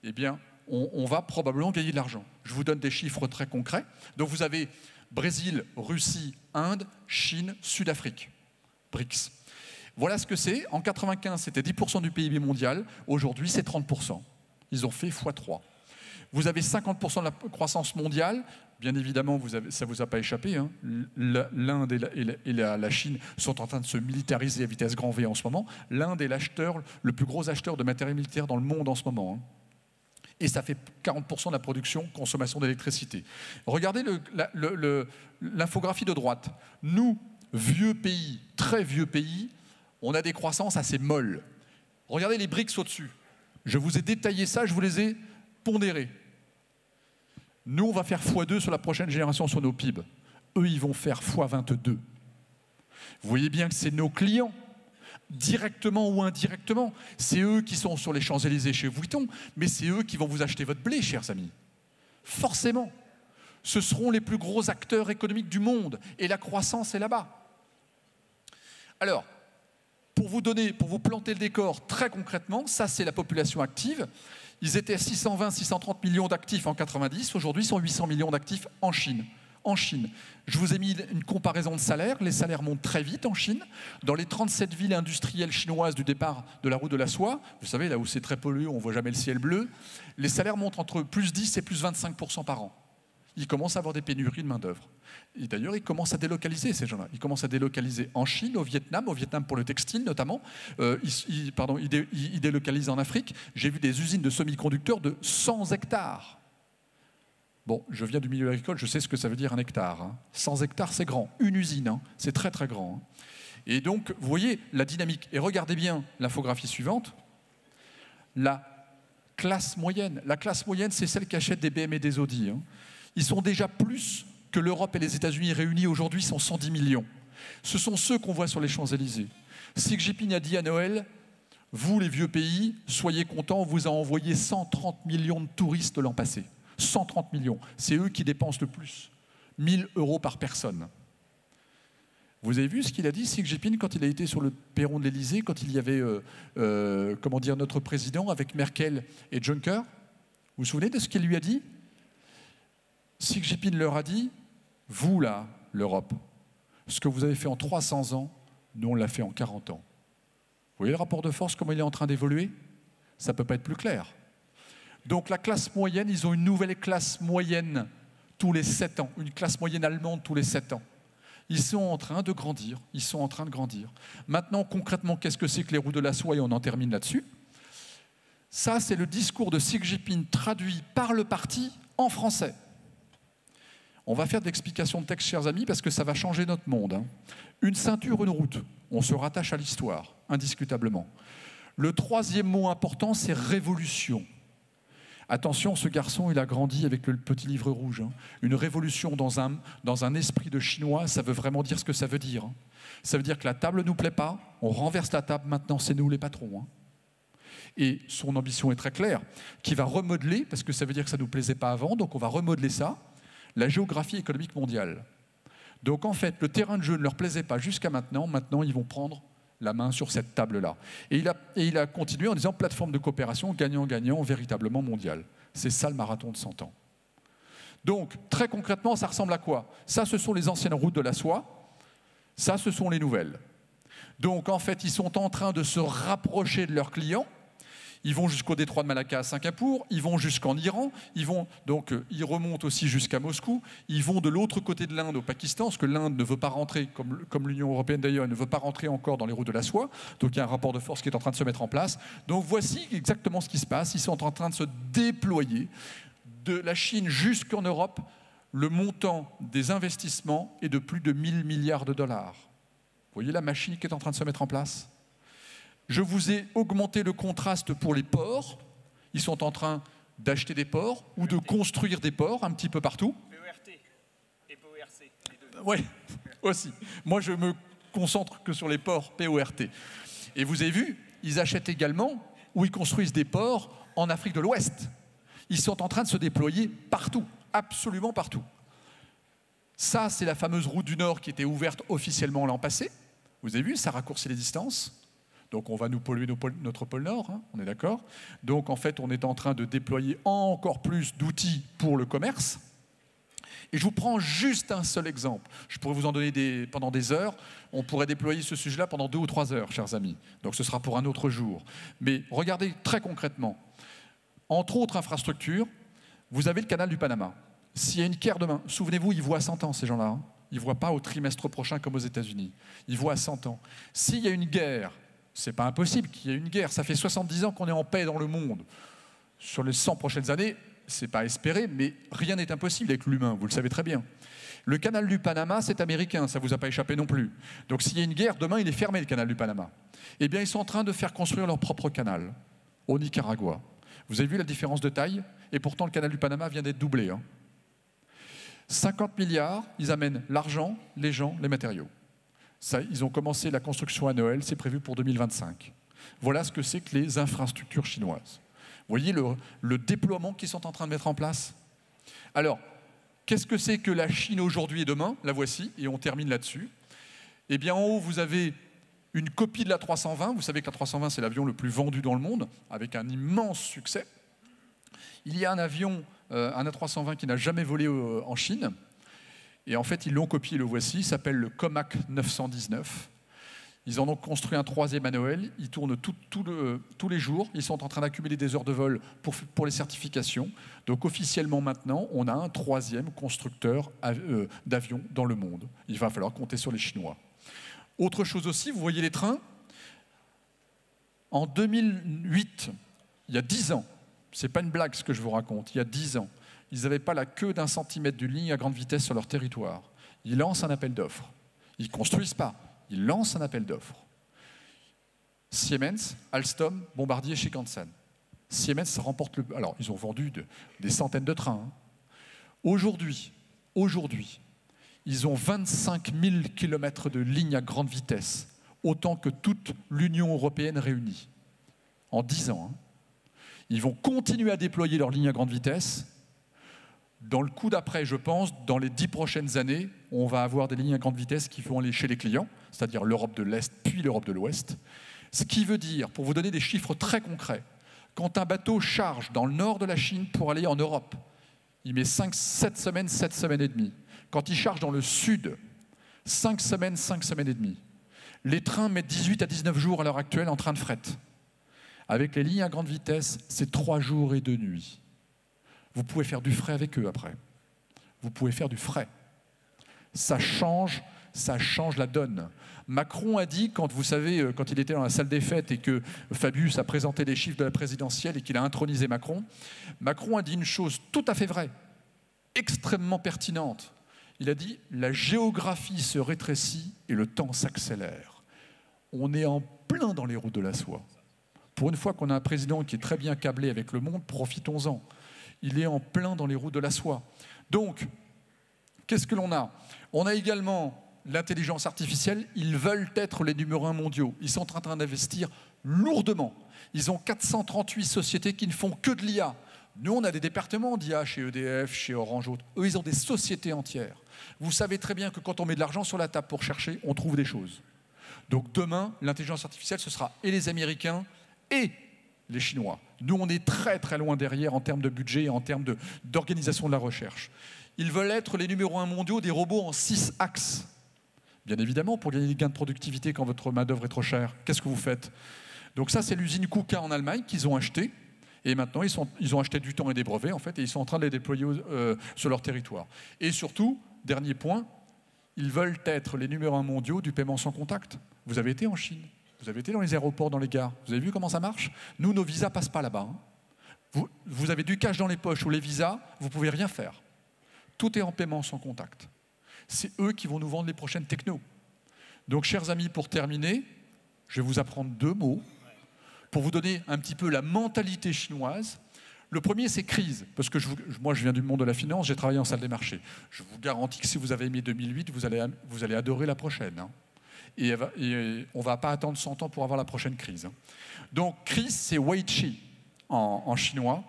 Speaker 3: eh bien, on va probablement gagner de l'argent. Je vous donne des chiffres très concrets. Donc vous avez Brésil, Russie, Inde, Chine, Sud-Afrique, BRICS. Voilà ce que c'est. En 1995, c'était 10% du PIB mondial. Aujourd'hui, c'est 30%. Ils ont fait x3. Vous avez 50% de la croissance mondiale. Bien évidemment, ça ne vous a pas échappé. Hein. L'Inde et la Chine sont en train de se militariser à vitesse grand V en ce moment. L'Inde est le plus gros acheteur de matériel militaire dans le monde en ce moment. Hein. Et ça fait 40% de la production, consommation d'électricité. Regardez l'infographie de droite. Nous, vieux pays, très vieux pays, on a des croissances assez molles. Regardez les BRICS au-dessus. Je vous ai détaillé ça, je vous les ai pondérés. Nous, on va faire x2 sur la prochaine génération sur nos PIB. Eux, ils vont faire x22. Vous voyez bien que c'est nos clients. Directement ou indirectement, c'est eux qui sont sur les Champs-Élysées chez Vuitton, mais c'est eux qui vont vous acheter votre blé, chers amis. Forcément. Ce seront les plus gros acteurs économiques du monde, et la croissance est là-bas. Alors, pour vous planter le décor très concrètement, ça c'est la population active. Ils étaient 620-630 millions d'actifs en 90, aujourd'hui ils sont 800 millions d'actifs en Chine. En Chine. Je vous ai mis une comparaison de salaires. Les salaires montent très vite en Chine. Dans les 37 villes industrielles chinoises du départ de la route de la soie, vous savez, là où c'est très pollué, on ne voit jamais le ciel bleu, les salaires montent entre plus 10 et plus 25% par an. Ils commencent à avoir des pénuries de main-d'œuvre. Et d'ailleurs, ils commencent à délocaliser ces gens-là. Ils commencent à délocaliser en Chine, au Vietnam pour le textile notamment. Ils délocalisent en Afrique. J'ai vu des usines de semi-conducteurs de 100 hectares. Bon, je viens du milieu agricole, je sais ce que ça veut dire un hectare. Hein. 100 hectares, c'est grand. Une usine, hein. C'est très très grand. Hein. Et donc, vous voyez la dynamique. Et regardez bien l'infographie suivante. La classe moyenne. La classe moyenne, c'est celle qui achète des BM et des Audi. Hein. Ils sont déjà plus que l'Europe et les États-Unis réunis aujourd'hui, sont 110 millions. Ce sont ceux qu'on voit sur les Champs-Élysées. Xi Jinping a dit à Noël, vous les vieux pays, soyez contents, on vous a envoyé 130 millions de touristes l'an passé. 130 millions. C'est eux qui dépensent le plus. 1 000 € par personne. Vous avez vu ce qu'il a dit, Xi Jinping, quand il a été sur le perron de l'Élysée, quand il y avait notre président avec Merkel et Juncker? Vous vous souvenez de ce qu'il lui a dit? Xi Jinping leur a dit, vous là, l'Europe, ce que vous avez fait en 300 ans, nous on l'a fait en 40 ans. Vous voyez le rapport de force, comment il est en train d'évoluer? Ça ne peut pas être plus clair. Donc la classe moyenne, ils ont une nouvelle classe moyenne tous les 7 ans, une classe moyenne allemande tous les 7 ans. Ils sont en train de grandir, ils sont en train de grandir. Maintenant, concrètement, qu'est-ce que c'est que les roues de la soie? Et on en termine là-dessus. Ça, c'est le discours de Xi Jinping traduit par le parti en français. On va faire de l'explication de texte, chers amis, parce que ça va changer notre monde. Hein. Une ceinture, une route. On se rattache à l'histoire, indiscutablement. Le troisième mot important, c'est révolution. Attention, ce garçon, il a grandi avec le petit livre rouge. Hein. Une révolution dans un esprit de chinois, ça veut vraiment dire ce que ça veut dire. Hein. Ça veut dire que la table ne nous plaît pas, on renverse la table, maintenant c'est nous les patrons. Hein. Et son ambition est très claire, qui va remodeler, parce que ça veut dire que ça ne nous plaisait pas avant, donc on va remodeler ça, la géographie économique mondiale. Donc en fait, le terrain de jeu ne leur plaisait pas jusqu'à maintenant, maintenant ils vont prendre la main sur cette table-là. Et il a continué en disant plateforme de coopération gagnant-gagnant véritablement mondiale. C'est ça le marathon de 100 ans. Donc, très concrètement, ça ressemble à quoi? Ça, ce sont les anciennes routes de la soie. Ça, ce sont les nouvelles. Donc, en fait, ils sont en train de se rapprocher de leurs clients. Ils vont jusqu'au détroit de Malacca à Singapour, ils vont jusqu'en Iran, ils remontent aussi jusqu'à Moscou, ils vont de l'autre côté de l'Inde au Pakistan, parce que l'Inde ne veut pas rentrer, comme l'Union européenne d'ailleurs, ne veut pas rentrer encore dans les routes de la soie. Donc il y a un rapport de force qui est en train de se mettre en place. Donc voici exactement ce qui se passe. Ils sont en train de se déployer de la Chine jusqu'en Europe. Le montant des investissements est de plus de 1000 milliards de dollars. Vous voyez la machine qui est en train de se mettre en place? Je vous ai augmenté le contraste pour les ports. Ils sont en train d'acheter des ports ou de construire des ports un petit peu partout.
Speaker 4: PERT et PORC.
Speaker 3: Oui, aussi. Moi, je me concentre que sur les ports PORT. Et vous avez vu, ils achètent également ou ils construisent des ports en Afrique de l'Ouest. Ils sont en train de se déployer partout, absolument partout. Ça, c'est la fameuse route du Nord qui était ouverte officiellement l'an passé. Vous avez vu, ça raccourcit les distances. Donc on va nous polluer notre pôle Nord, hein, on est d'accord. Donc en fait, on est en train de déployer encore plus d'outils pour le commerce. Et je vous prends juste un seul exemple. Je pourrais vous en donner pendant des heures. On pourrait déployer ce sujet-là pendant 2 ou 3 heures, chers amis. Donc ce sera pour un autre jour. Mais regardez très concrètement. Entre autres infrastructures, vous avez le canal du Panama. S'il y a une guerre demain, souvenez-vous, ils voient à 100 ans, ces gens-là. Hein. Ils ne voient pas au trimestre prochain comme aux États-Unis. Ils voient à 100 ans. S'il y a une guerre, c'est pas impossible qu'il y ait une guerre. Ça fait 70 ans qu'on est en paix dans le monde. Sur les 100 prochaines années, c'est pas espéré, mais rien n'est impossible avec l'humain, vous le savez très bien. Le canal du Panama, c'est américain, ça vous a pas échappé non plus. Donc s'il y a une guerre, demain, il est fermé, le canal du Panama. Eh bien, ils sont en train de faire construire leur propre canal, au Nicaragua. Vous avez vu la différence de taille? Et pourtant, le canal du Panama vient d'être doublé. Hein. 50 milliards, ils amènent l'argent, les gens, les matériaux. Ça, ils ont commencé la construction à Noël, c'est prévu pour 2025. Voilà ce que c'est que les infrastructures chinoises. Vous voyez le déploiement qu'ils sont en train de mettre en place? Alors, qu'est-ce que c'est que la Chine aujourd'hui et demain? La voici, et on termine là-dessus. Eh bien, en haut, vous avez une copie de l'A320. Vous savez que l'A320, c'est l'avion le plus vendu dans le monde, avec un immense succès. Il y a un avion, un A320 qui n'a jamais volé en Chine. Et en fait, ils l'ont copié, le voici, il s'appelle le Comac 919. Ils en ont construit un 3e à Noël, ils tournent tous les jours, ils sont en train d'accumuler des heures de vol pour les certifications. Donc officiellement maintenant, on a un 3e constructeur d'avions dans le monde. Il va falloir compter sur les Chinois. Autre chose aussi, vous voyez les trains. En 2008, il y a 10 ans, ce n'est pas une blague ce que je vous raconte, il y a 10 ans, ils n'avaient pas la queue d'1 centimètre d'une ligne à grande vitesse sur leur territoire. Ils lancent un appel d'offres. Ils ne construisent pas, ils lancent un appel d'offres. Siemens, Alstom, Bombardier, Shinkansen. Siemens remporte le... Alors, ils ont vendu des centaines de trains. Hein. Aujourd'hui, ils ont 25 000 km de lignes à grande vitesse, autant que toute l'Union européenne réunie, en 10 ans. Hein. Ils vont continuer à déployer leurs lignes à grande vitesse. Dans le coup d'après, je pense, dans les 10 prochaines années, on va avoir des lignes à grande vitesse qui vont aller chez les clients, c'est-à-dire l'Europe de l'Est puis l'Europe de l'Ouest. Ce qui veut dire, pour vous donner des chiffres très concrets, quand un bateau charge dans le nord de la Chine pour aller en Europe, il met 7 semaines, 7 semaines et demie. Quand il charge dans le sud, 5 semaines, 5 semaines et demie. Les trains mettent 18 à 19 jours à l'heure actuelle en train de fret. Avec les lignes à grande vitesse, c'est 3 jours et 2 nuits. Vous pouvez faire du fret avec eux après. Vous pouvez faire du fret. Ça change la donne. Macron a dit, quand il était dans la salle des fêtes et que Fabius a présenté les chiffres de la présidentielle et qu'il a intronisé Macron, Macron a dit une chose tout à fait vraie, extrêmement pertinente. Il a dit « La géographie se rétrécit et le temps s'accélère ». On est en plein dans les routes de la soie. Pour une fois qu'on a un président qui est très bien câblé avec le monde, profitons-en. Il est en plein dans les routes de la soie. Donc, qu'est-ce que l'on a? On a également l'intelligence artificielle. Ils veulent être les numéros 1 mondiaux. Ils sont en train d'investir lourdement. Ils ont 438 sociétés qui ne font que de l'IA. Nous, on a des départements d'IA chez EDF, chez Orange, autres. Eux, ils ont des sociétés entières. Vous savez très bien que quand on met de l'argent sur la table pour chercher, on trouve des choses. Donc demain, l'intelligence artificielle, ce sera et les Américains et les Chinois. Nous, on est très très loin derrière en termes de budget et en termes d'organisation de la recherche. Ils veulent être les numéros 1 mondiaux des robots en 6 axes. Bien évidemment, pour gagner des gains de productivité quand votre main-d'œuvre est trop chère, qu'est-ce que vous faites? Donc ça, c'est l'usine KUKA en Allemagne qu'ils ont acheté. Et maintenant, ils ont acheté du temps et des brevets, en fait, et ils sont en train de les déployer sur leur territoire. Et surtout, dernier point, ils veulent être les numéros 1 mondiaux du paiement sans contact. Vous avez été en Chine, vous avez été dans les aéroports, dans les gares, vous avez vu comment ça marche? Nous, nos visas ne passent pas là-bas. Vous avez du cash dans les poches ou les visas, vous ne pouvez rien faire. Tout est en paiement sans contact. C'est eux qui vont nous vendre les prochaines technos. Donc, chers amis, pour terminer, je vais vous apprendre 2 mots pour vous donner un petit peu la mentalité chinoise. Le premier, c'est crise, parce que moi, je viens du monde de la finance, j'ai travaillé en salle des marchés. Je vous garantis que si vous avez aimé 2008, vous allez adorer la prochaine. Hein. Et on ne va pas attendre 100 ans pour avoir la prochaine crise. Hein. Donc, crise, c'est weiqi en chinois.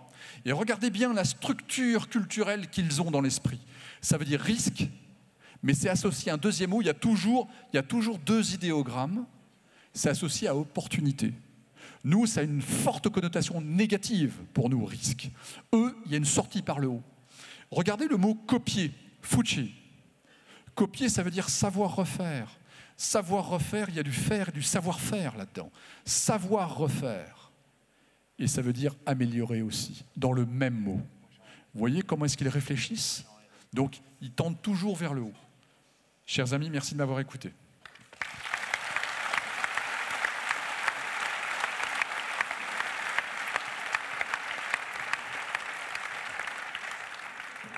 Speaker 3: Et regardez bien la structure culturelle qu'ils ont dans l'esprit. Ça veut dire risque, mais c'est associé à un deuxième mot. Il y a toujours 2 idéogrammes. C'est associé à opportunité. Nous, ça a une forte connotation négative pour nous, risque. Eux, il y a une sortie par le haut. Regardez le mot copier, fuchi. Copier, ça veut dire savoir refaire. Savoir refaire, il y a du faire et du savoir-faire là-dedans. Savoir refaire. Et ça veut dire améliorer aussi, dans le même mot. Vous voyez comment est-ce qu'ils réfléchissent? Donc, ils tendent toujours vers le haut. Chers amis, merci de m'avoir écouté.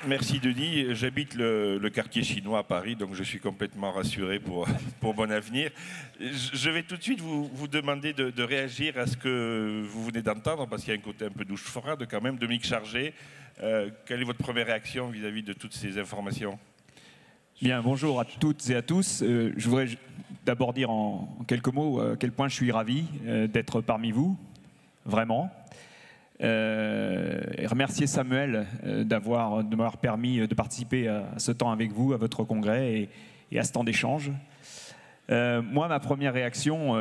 Speaker 2: Merci Denis. J'habite le quartier chinois à Paris, donc je suis complètement rassuré pour mon avenir. Je vais tout de suite vous demander de réagir à ce que vous venez d'entendre, parce qu'il y a un côté un peu douche froide quand même. Dominique Chargé, quelle est votre première réaction vis-à-vis de toutes ces informations?
Speaker 5: Bien, bonjour à toutes et à tous. Je voudrais d'abord dire en quelques mots à quel point je suis ravi d'être parmi vous, vraiment. Et remercier Samuel de m'avoir permis de participer à ce temps avec vous, à votre congrès et à ce temps d'échange. Moi, ma première réaction,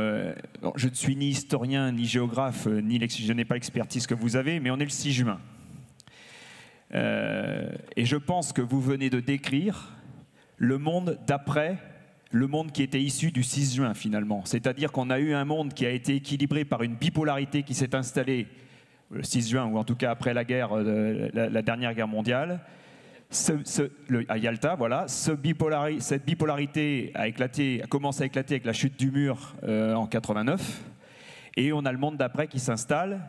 Speaker 5: je ne suis ni historien, ni géographe, je n'ai pas l'expertise que vous avez, mais on est le 6 juin. Et je pense que vous venez de décrire le monde d'après le monde qui était issu du 6 juin, finalement. C'est-à-dire qu'on a eu un monde qui a été équilibré par une bipolarité qui s'est installée le 6 juin, ou en tout cas après la guerre, la dernière guerre mondiale, à Yalta, voilà. Cette bipolarité a commencé à éclater avec la chute du mur en 89. Et on a le monde d'après qui s'installe,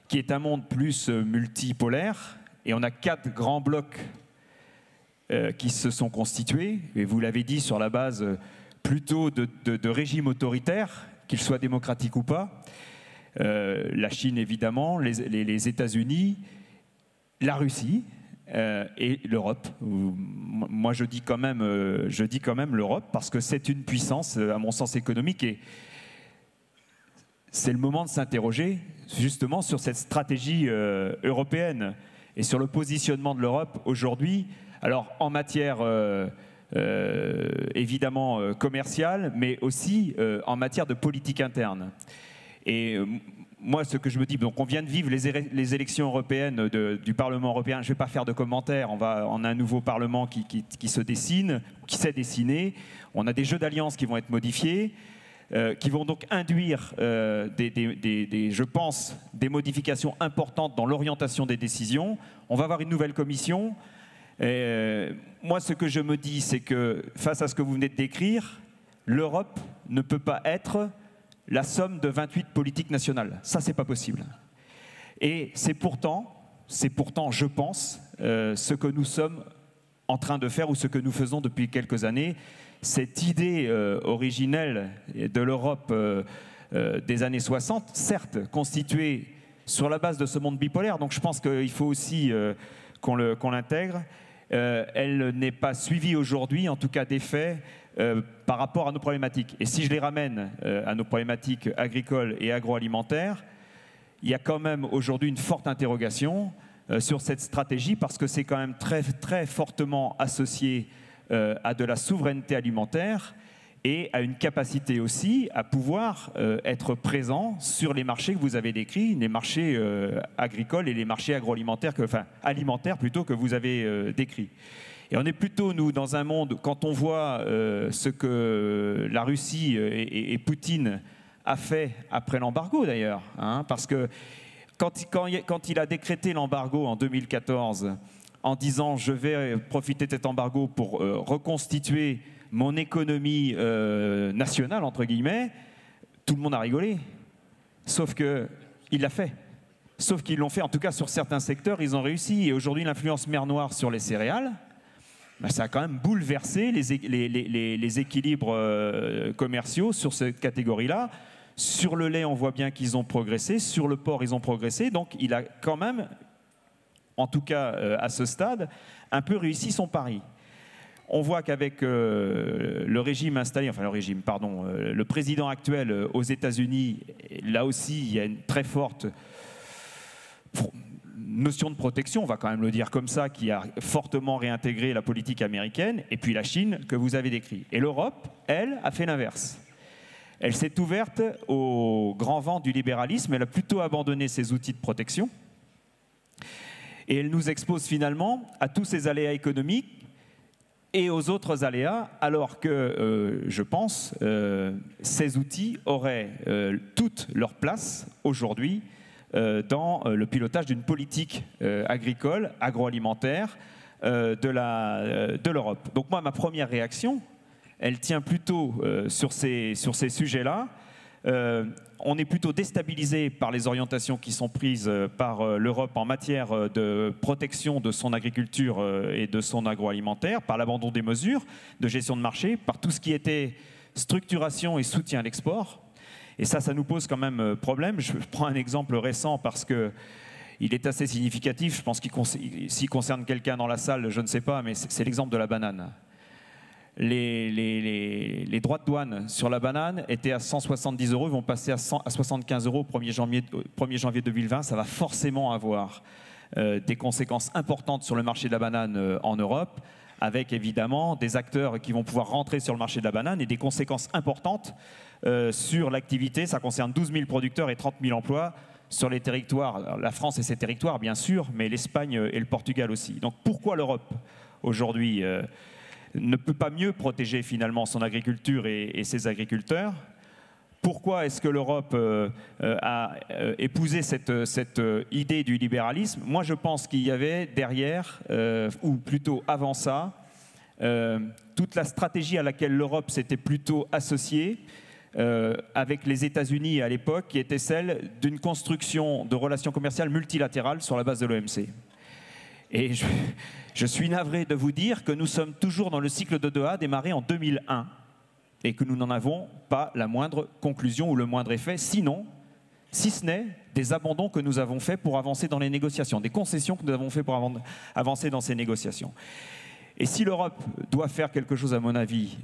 Speaker 5: qui est un monde plus multipolaire. Et on a 4 grands blocs qui se sont constitués, et vous l'avez dit, sur la base plutôt de régimes autoritaires, qu'ils soient démocratiques ou pas. La Chine, évidemment, les États-Unis, la Russie et l'Europe. Moi, je dis quand même l'Europe, parce que c'est une puissance, à mon sens, économique. Et c'est le moment de s'interroger, justement, sur cette stratégie européenne et sur le positionnement de l'Europe aujourd'hui. Alors, en matière évidemment commerciale, mais aussi en matière de politique interne. Et moi, ce que je me dis, donc on vient de vivre les élections européennes du Parlement européen. Je ne vais pas faire de commentaires. On a un nouveau Parlement qui se dessine, qui s'est dessiné. On a des jeux d'alliance qui vont être modifiés, qui vont donc induire, je pense, des modifications importantes dans l'orientation des décisions. On va avoir une nouvelle commission. Moi, ce que je me dis, c'est que face à ce que vous venez de décrire, l'Europe ne peut pas être la somme de 28 politiques nationales. Ça, c'est pas possible. Et c'est pourtant, je pense, ce que nous sommes en train de faire ou ce que nous faisons depuis quelques années. Cette idée originelle de l'Europe des années 60, certes constituée sur la base de ce monde bipolaire, donc je pense qu'il faut aussi qu'on l'intègre. Elle n'est pas suivie aujourd'hui, en tout cas des faits, par rapport à nos problématiques. Et si je les ramène à nos problématiques agricoles et agroalimentaires, il y a quand même aujourd'hui une forte interrogation sur cette stratégie, parce que c'est quand même très, très fortement associé à de la souveraineté alimentaire et à une capacité aussi à pouvoir être présent sur les marchés que vous avez décrits, les marchés agricoles et les marchés agroalimentaires, alimentaires plutôt, que vous avez décrits. Et on est plutôt, nous, dans un monde, quand on voit ce que la Russie et Poutine a fait après l'embargo d'ailleurs, hein, parce que quand il a décrété l'embargo en 2014 en disant « je vais profiter de cet embargo pour reconstituer mon économie nationale », entre guillemets, tout le monde a rigolé. Sauf qu'il l'a fait. Sauf qu'ils l'ont fait, en tout cas sur certains secteurs, ils ont réussi. Et aujourd'hui, l'influence mer Noire sur les céréales, ben, ça a quand même bouleversé les équilibres commerciaux sur cette catégorie-là. Sur le lait, on voit bien qu'ils ont progressé. Sur le porc, ils ont progressé. Donc, il a quand même, en tout cas à ce stade, un peu réussi son pari. On voit qu'avec le régime installé, enfin le régime, pardon, le président actuel aux États-Unis, là aussi, il y a une très forte notion de protection, on va quand même le dire comme ça, qui a fortement réintégré la politique américaine, et puis la Chine que vous avez décrit. Et l'Europe, elle, a fait l'inverse. Elle s'est ouverte au grand vent du libéralisme, elle a plutôt abandonné ses outils de protection, et elle nous expose finalement à tous ces aléas économiques et aux autres aléas, alors que, je pense, ces outils auraient toute leur place aujourd'hui dans le pilotage d'une politique agricole, agroalimentaire de l'Europe. Donc moi, ma première réaction, elle tient plutôt sur ces sujets-là. On est plutôt déstabilisé par les orientations qui sont prises par l'Europe en matière de protection de son agriculture et de son agroalimentaire, par l'abandon des mesures de gestion de marché, par tout ce qui était structuration et soutien à l'export. Et ça nous pose quand même problème. Je prends un exemple récent parce qu'il est assez significatif. Je pense s'il concerne quelqu'un dans la salle, je ne sais pas, mais c'est l'exemple de la banane. Les droits de douane sur la banane étaient à 170 €, ils vont passer à 75 € au 1er janvier 2020. Ça va forcément avoir des conséquences importantes sur le marché de la banane en Europe, avec évidemment des acteurs qui vont pouvoir rentrer sur le marché de la banane et des conséquences importantes sur l'activité. Ça concerne 12 000 producteurs et 30 000 emplois sur les territoires. Alors, la France et ses territoires, bien sûr, mais l'Espagne et le Portugal aussi. Donc pourquoi l'Europe, aujourd'hui, ne peut pas mieux protéger finalement son agriculture et ses agriculteurs? Pourquoi est-ce que l'Europe a épousé cette idée du libéralisme? Moi, je pense qu'il y avait derrière, ou plutôt avant ça, toute la stratégie à laquelle l'Europe s'était plutôt associée, avec les États-Unis à l'époque, qui était celle d'une construction de relations commerciales multilatérales sur la base de l'OMC. Et je suis navré de vous dire que nous sommes toujours dans le cycle de Doha démarré en 2001 et que nous n'en avons pas la moindre conclusion ou le moindre effet, si ce n'est des abandons que nous avons faits pour avancer dans les négociations, des concessions que nous avons fait pour avancer dans ces négociations. Et si l'Europe doit faire quelque chose, à mon avis,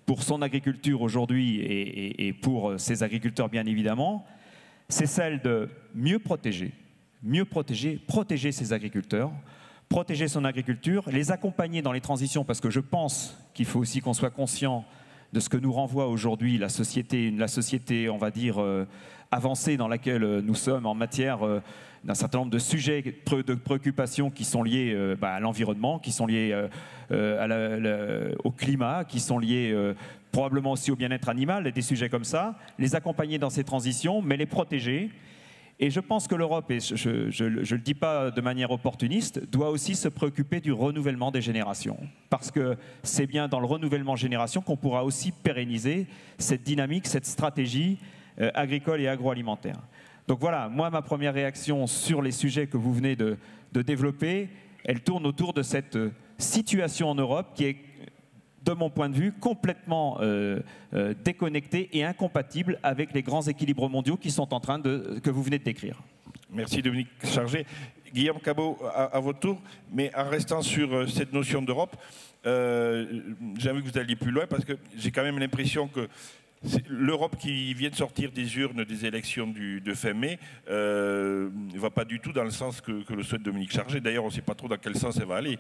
Speaker 5: pour son agriculture aujourd'hui et pour ses agriculteurs, bien évidemment, c'est celle de mieux protéger ses agriculteurs, protéger son agriculture, les accompagner dans les transitions, parce que je pense qu'il faut aussi qu'on soit conscient de ce que nous renvoie aujourd'hui la société, on va dire, avancée dans laquelle nous sommes en matière d'un certain nombre de sujets, de préoccupations qui sont liés à l'environnement, qui sont liés au climat, qui sont liés probablement aussi au bien-être animal, et des sujets comme ça, les accompagner dans ces transitions, mais les protéger. Et je pense que l'Europe, et je ne le dis pas de manière opportuniste, doit aussi se préoccuper du renouvellement des générations. Parce que c'est bien dans le renouvellement des générations qu'on pourra aussi pérenniser cette dynamique, cette stratégie agricole et agroalimentaire. Donc voilà, moi, ma première réaction sur les sujets que vous venez de développer, elle tourne autour de cette situation en Europe qui est, de mon point de vue, complètement déconnecté et incompatible avec les grands équilibres mondiaux qui sont en train que vous venez de décrire.
Speaker 2: Merci Dominique Chargé. Guillaume Cabot, à votre tour, mais en restant sur cette notion d'Europe, j'ai envie que vous alliez plus loin parce que j'ai quand même l'impression que l'Europe qui vient de sortir des urnes des élections de fin mai ne va pas du tout dans le sens que le souhaite Dominique Chargé. D'ailleurs, on ne sait pas trop dans quel sens elle va aller.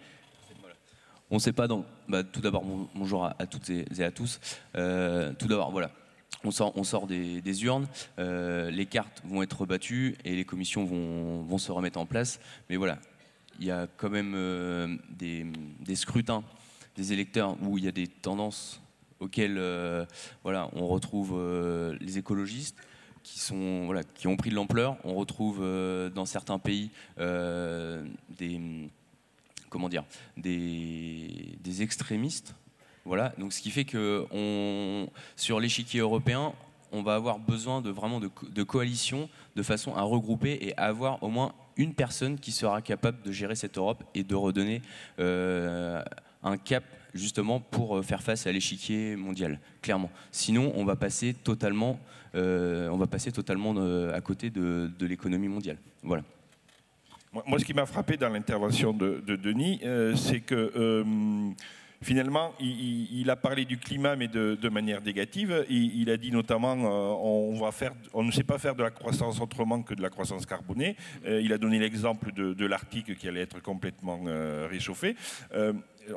Speaker 6: On ne sait pas donc. Tout d'abord, bonjour à toutes et à tous. Tout d'abord, voilà, on sort des urnes, les cartes vont être rebattues et les commissions vont se remettre en place. Mais voilà, il y a quand même des scrutins des électeurs où il y a des tendances auquel voilà, on retrouve les écologistes qui ont pris de l'ampleur. On retrouve dans certains pays des extrémistes. Voilà. Donc, ce qui fait que sur l'échiquier européen, on va avoir besoin de coalition de façon à regrouper et à avoir au moins une personne qui sera capable de gérer cette Europe et de redonner un cap justement pour faire face à l'échiquier mondial, clairement. Sinon, on va passer totalement à côté de l'économie mondiale. Voilà.
Speaker 2: Moi, ce qui m'a frappé dans l'intervention de Denis, c'est que finalement, il a parlé du climat, mais de manière négative. Il a dit notamment on ne sait pas faire de la croissance autrement que de la croissance carbonée. Il a donné l'exemple de l'Arctique qui allait être complètement réchauffé.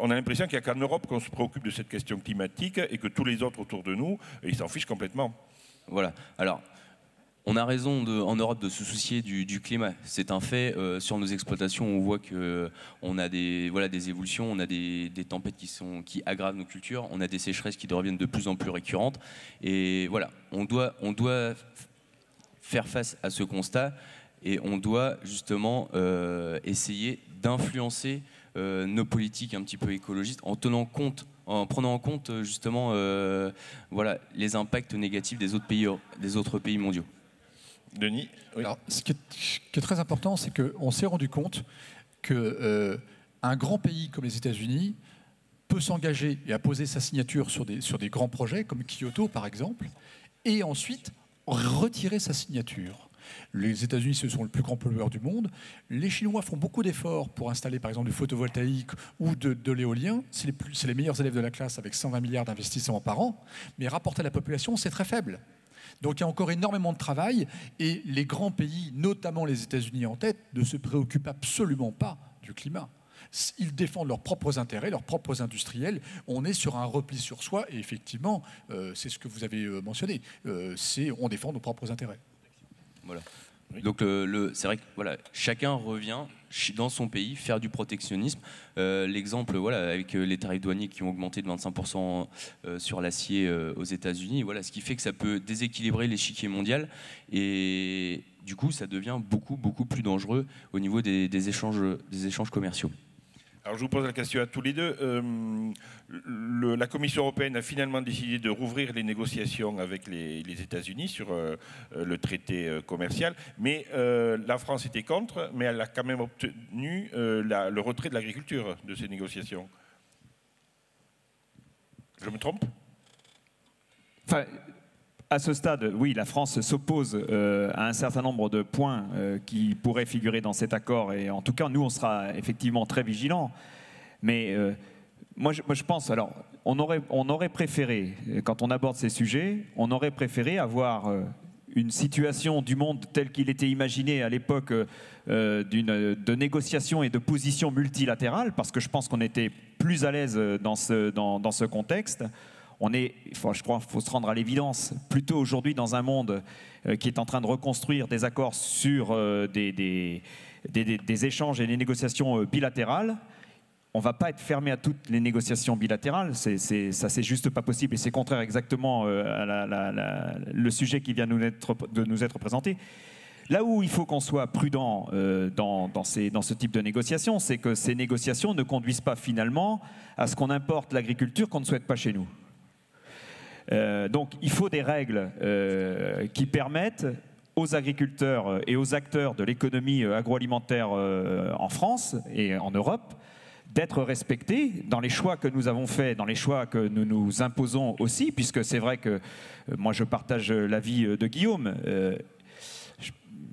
Speaker 2: On a l'impression qu'il n'y a qu'en Europe qu'on se préoccupe de cette question climatique et que tous les autres autour de nous, ils s'en fichent complètement.
Speaker 6: Voilà. Alors, on a raison en Europe de se soucier du climat. C'est un fait. Sur nos exploitations, on voit qu'on a des évolutions, on a des tempêtes qui aggravent nos cultures, on a des sécheresses qui deviennent de plus en plus récurrentes. Et voilà, on doit faire face à ce constat et on doit justement essayer d'influencer nos politiques un petit peu écologistes en prenant en compte justement voilà, les impacts négatifs des autres pays mondiaux.
Speaker 2: Denis, oui.
Speaker 3: Alors, ce qui est très important, c'est qu'on s'est rendu compte qu'un grand pays comme les États-Unis peut s'engager et apposer sa signature sur des grands projets, comme Kyoto par exemple, et ensuite retirer sa signature. Les États-Unis, ce sont le plus grand pollueur du monde. Les Chinois font beaucoup d'efforts pour installer, par exemple, du photovoltaïque ou de l'éolien. C'est les meilleurs élèves de la classe avec 120 milliards d'investissements par an. Mais rapporté à la population, c'est très faible. Donc il y a encore énormément de travail. Et les grands pays, notamment les États-Unis en tête, ne se préoccupent absolument pas du climat. Ils défendent leurs propres intérêts, leurs propres industriels. On est sur un repli sur soi. Et effectivement, c'est ce que vous avez mentionné. On défend nos propres intérêts.
Speaker 6: Voilà. Donc c'est vrai que voilà, chacun revient dans son pays faire du protectionnisme. L'exemple, voilà, avec les tarifs douaniers qui ont augmenté de 25% sur l'acier aux États-Unis, voilà, ce qui fait que ça peut déséquilibrer l'échiquier mondial et du coup, ça devient beaucoup plus dangereux au niveau des échanges commerciaux.
Speaker 2: Alors je vous pose la question à tous les deux. La Commission européenne a finalement décidé de rouvrir les négociations avec les États-Unis sur le traité commercial, mais la France était contre, mais elle a quand même obtenu le retrait de l'agriculture de ces négociations. Je me trompe ?
Speaker 5: Enfin, à ce stade, oui, la France s'oppose à un certain nombre de points qui pourraient figurer dans cet accord. Et en tout cas, nous, on sera effectivement très vigilants. Mais moi, je pense, alors, on aurait préféré, quand on aborde ces sujets, on aurait préféré avoir une situation du monde telle qu'il était imaginé à l'époque de négociations et de positions multilatérales, parce que je pense qu'on était plus à l'aise dans ce contexte. Je crois qu'il faut se rendre à l'évidence, plutôt aujourd'hui dans un monde qui est en train de reconstruire des accords sur des échanges et des négociations bilatérales. On ne va pas être fermé à toutes les négociations bilatérales, ça c'est juste pas possible et c'est contraire exactement à le sujet qui vient de nous être présenté. Là où il faut qu'on soit prudent dans ce type de négociations, c'est que ces négociations ne conduisent pas finalement à ce qu'on importe l'agriculture qu'on ne souhaite pas chez nous. Donc il faut des règles qui permettent aux agriculteurs et aux acteurs de l'économie agroalimentaire en France et en Europe d'être respectés dans les choix que nous avons faits, dans les choix que nous nous imposons aussi, puisque c'est vrai que moi je partage l'avis de Guillaume.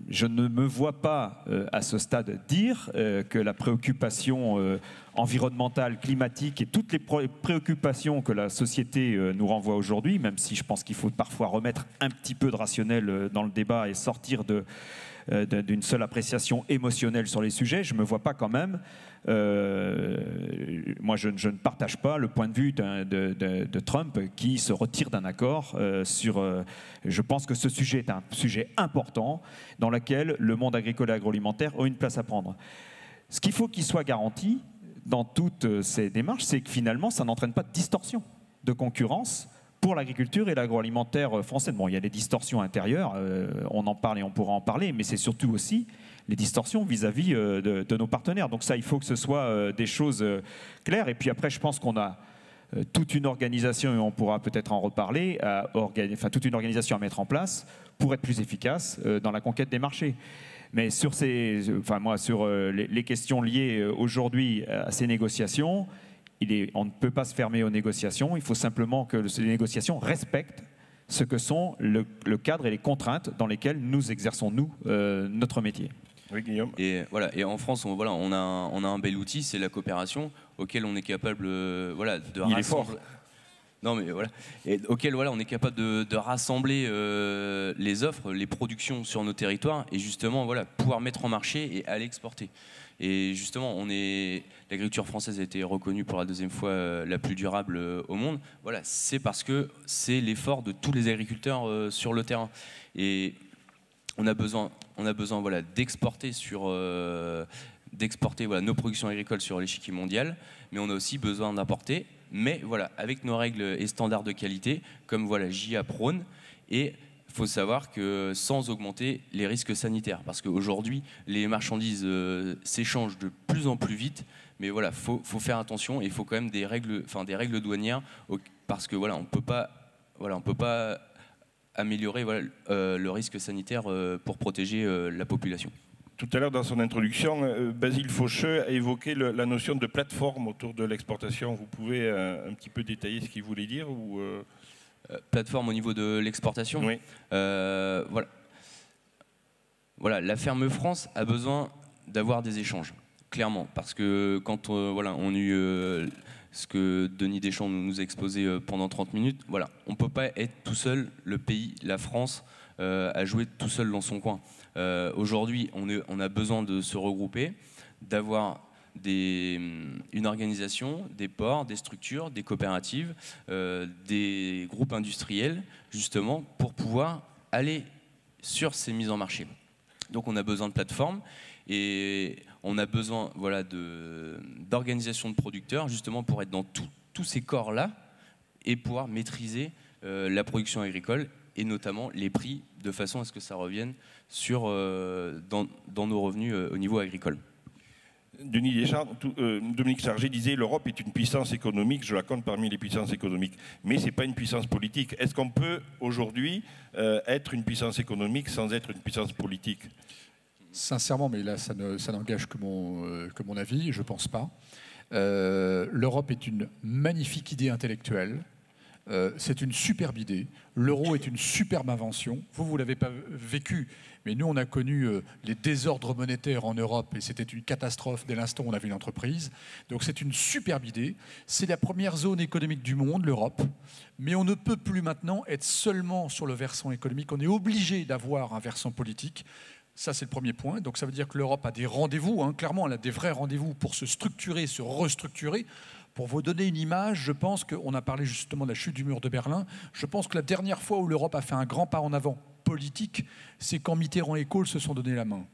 Speaker 5: Je ne me vois pas à ce stade dire que la préoccupation environnementale, climatique et toutes les préoccupations que la société nous renvoie aujourd'hui, même si je pense qu'il faut parfois remettre un petit peu de rationnel dans le débat et sortir d'une seule appréciation émotionnelle sur les sujets, je ne me vois pas quand même. Moi, je ne partage pas le point de vue de Trump qui se retire d'un accord sur... je pense que ce sujet est un sujet important dans lequel le monde agricole et agroalimentaire a une place à prendre. Ce qu'il faut qu'il soit garanti dans toutes ces démarches, c'est que finalement, ça n'entraîne pas de distorsion. de concurrence pour l'agriculture et l'agroalimentaire français. Bon, il y a des distorsions intérieures, on en parle et on pourra en parler, mais c'est surtout aussi les distorsions vis-à-vis de nos partenaires. Donc ça, il faut que ce soit des choses claires. Et puis après, je pense qu'on a toute une organisation, et on pourra peut-être en reparler, toute une organisation à mettre en place pour être plus efficace dans la conquête des marchés. Mais sur les questions liées aujourd'hui à ces négociations, on ne peut pas se fermer aux négociations. Il faut simplement que ces négociations respectent ce que sont le cadre et les contraintes dans lesquelles nous exerçons, notre métier.
Speaker 2: Oui, Guillaume.
Speaker 6: Et voilà. Et en France, on a un bel outil, c'est la coopération, auquel on est capable, de rassembler.
Speaker 2: Il est fort.
Speaker 6: Non, mais voilà. Et auquel on est capable de rassembler les offres, les productions sur nos territoires, et justement, pouvoir mettre en marché et aller exporter. Et justement, l'agriculture française a été reconnue pour la deuxième fois la plus durable au monde. Voilà, c'est parce que c'est l'effort de tous les agriculteurs sur le terrain. Et on a besoin d'exporter nos productions agricoles sur l'échiquier mondial, mais on a aussi besoin d'importer, mais avec nos règles et standards de qualité, comme JA prône. Et il faut savoir que sans augmenter les risques sanitaires, parce qu'aujourd'hui, les marchandises s'échangent de plus en plus vite, mais faut faire attention, et il faut quand même des règles douanières, parce que on peut pas améliorer le risque sanitaire pour protéger la population.
Speaker 2: Tout à l'heure, dans son introduction, Basile Faucheux a évoqué la notion de plateforme autour de l'exportation. Vous pouvez un petit peu détailler ce qu'il voulait dire ou
Speaker 6: plateforme au niveau de l'exportation.
Speaker 2: Oui.
Speaker 6: La Ferme France a besoin d'avoir des échanges, clairement, parce que quand on a eu ce que Denis Deschamps nous a exposé pendant 30 minutes, on ne peut pas être tout seul, le pays, la France, à jouer tout seul dans son coin. Aujourd'hui, on a besoin de se regrouper, d'avoir une organisation, des ports, des structures, des coopératives, des groupes industriels, justement, pour pouvoir aller sur ces mises en marché. Donc on a besoin de plateformes et on a besoin d'organisations de producteurs, justement, pour être dans tous ces corps-là et pouvoir maîtriser la production agricole et notamment les prix, de façon à ce que ça revienne dans nos revenus au niveau agricole.
Speaker 2: Denis Deschamps, Dominique Sargé disait l'Europe est une puissance économique, je la compte parmi les puissances économiques, mais ce n'est pas une puissance politique. Est-ce qu'on peut aujourd'hui être une puissance économique sans être une puissance politique?
Speaker 3: Sincèrement, mais là ça n'engage que mon avis, je ne pense pas. L'Europe est une magnifique idée intellectuelle. C'est une superbe idée. L'euro est une superbe invention. Vous l'avez pas vécu, mais nous, on a connu les désordres monétaires en Europe et c'était une catastrophe dès l'instant où on avait une entreprise. Donc c'est une superbe idée. C'est la première zone économique du monde, l'Europe. Mais on ne peut plus maintenant être seulement sur le versant économique. On est obligé d'avoir un versant politique. Ça, c'est le premier point. Donc ça veut dire que l'Europe a des rendez-vous. Clairement, elle a des vrais rendez-vous pour se structurer, se restructurer. Pour vous donner une image, je pense qu'on a parlé justement de la chute du mur de Berlin. Je pense que la dernière fois où l'Europe a fait un grand pas en avant politique, c'est quand Mitterrand et Kohl se sont donné la main.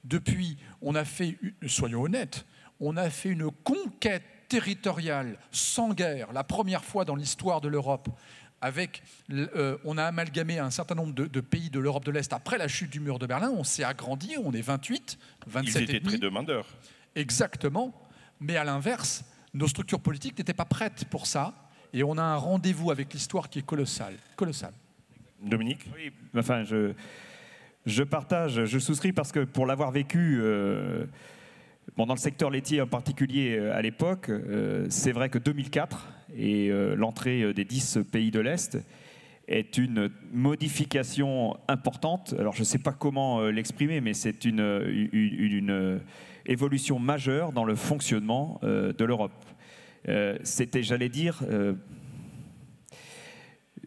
Speaker 3: Depuis, on a fait, soyons honnêtes, on a fait une conquête territoriale sans guerre, la première fois dans l'histoire de l'Europe. On a amalgamé un certain nombre de pays de l'Europe de l'Est après la chute du mur de Berlin. On s'est agrandi, on est 28, 27
Speaker 2: Ils étaient très demandeurs.
Speaker 3: Exactement, mais à l'inverse, nos structures politiques n'étaient pas prêtes pour ça, et on a un rendez-vous avec l'histoire qui est colossal.
Speaker 2: Dominique?
Speaker 5: Oui, enfin, je partage, je souscris parce que pour l'avoir vécu, dans le secteur laitier en particulier à l'époque, c'est vrai que 2004 et l'entrée des 10 pays de l'Est est une modification importante. Alors je ne sais pas comment l'exprimer, mais c'est une évolution majeure dans le fonctionnement de l'Europe. C'était, j'allais dire,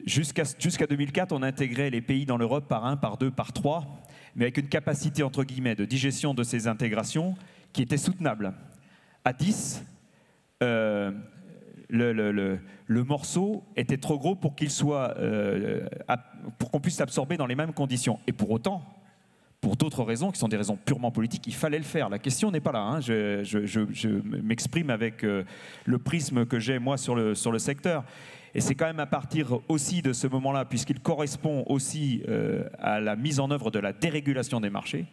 Speaker 5: jusqu'à 2004, on intégrait les pays dans l'Europe par 1, par 2, par 3, mais avec une capacité, entre guillemets, de digestion de ces intégrations qui était soutenable. À 10, le morceau était trop gros pour qu'il soit, pour qu'on puisse l'absorber dans les mêmes conditions. Et pour autant, pour d'autres raisons, qui sont des raisons purement politiques, il fallait le faire. La question n'est pas là. Je m'exprime avec le prisme que j'ai, moi, sur le secteur. Et c'est quand même à partir aussi de ce moment-là, puisqu'il correspond aussi à la mise en œuvre de la dérégulation des marchés,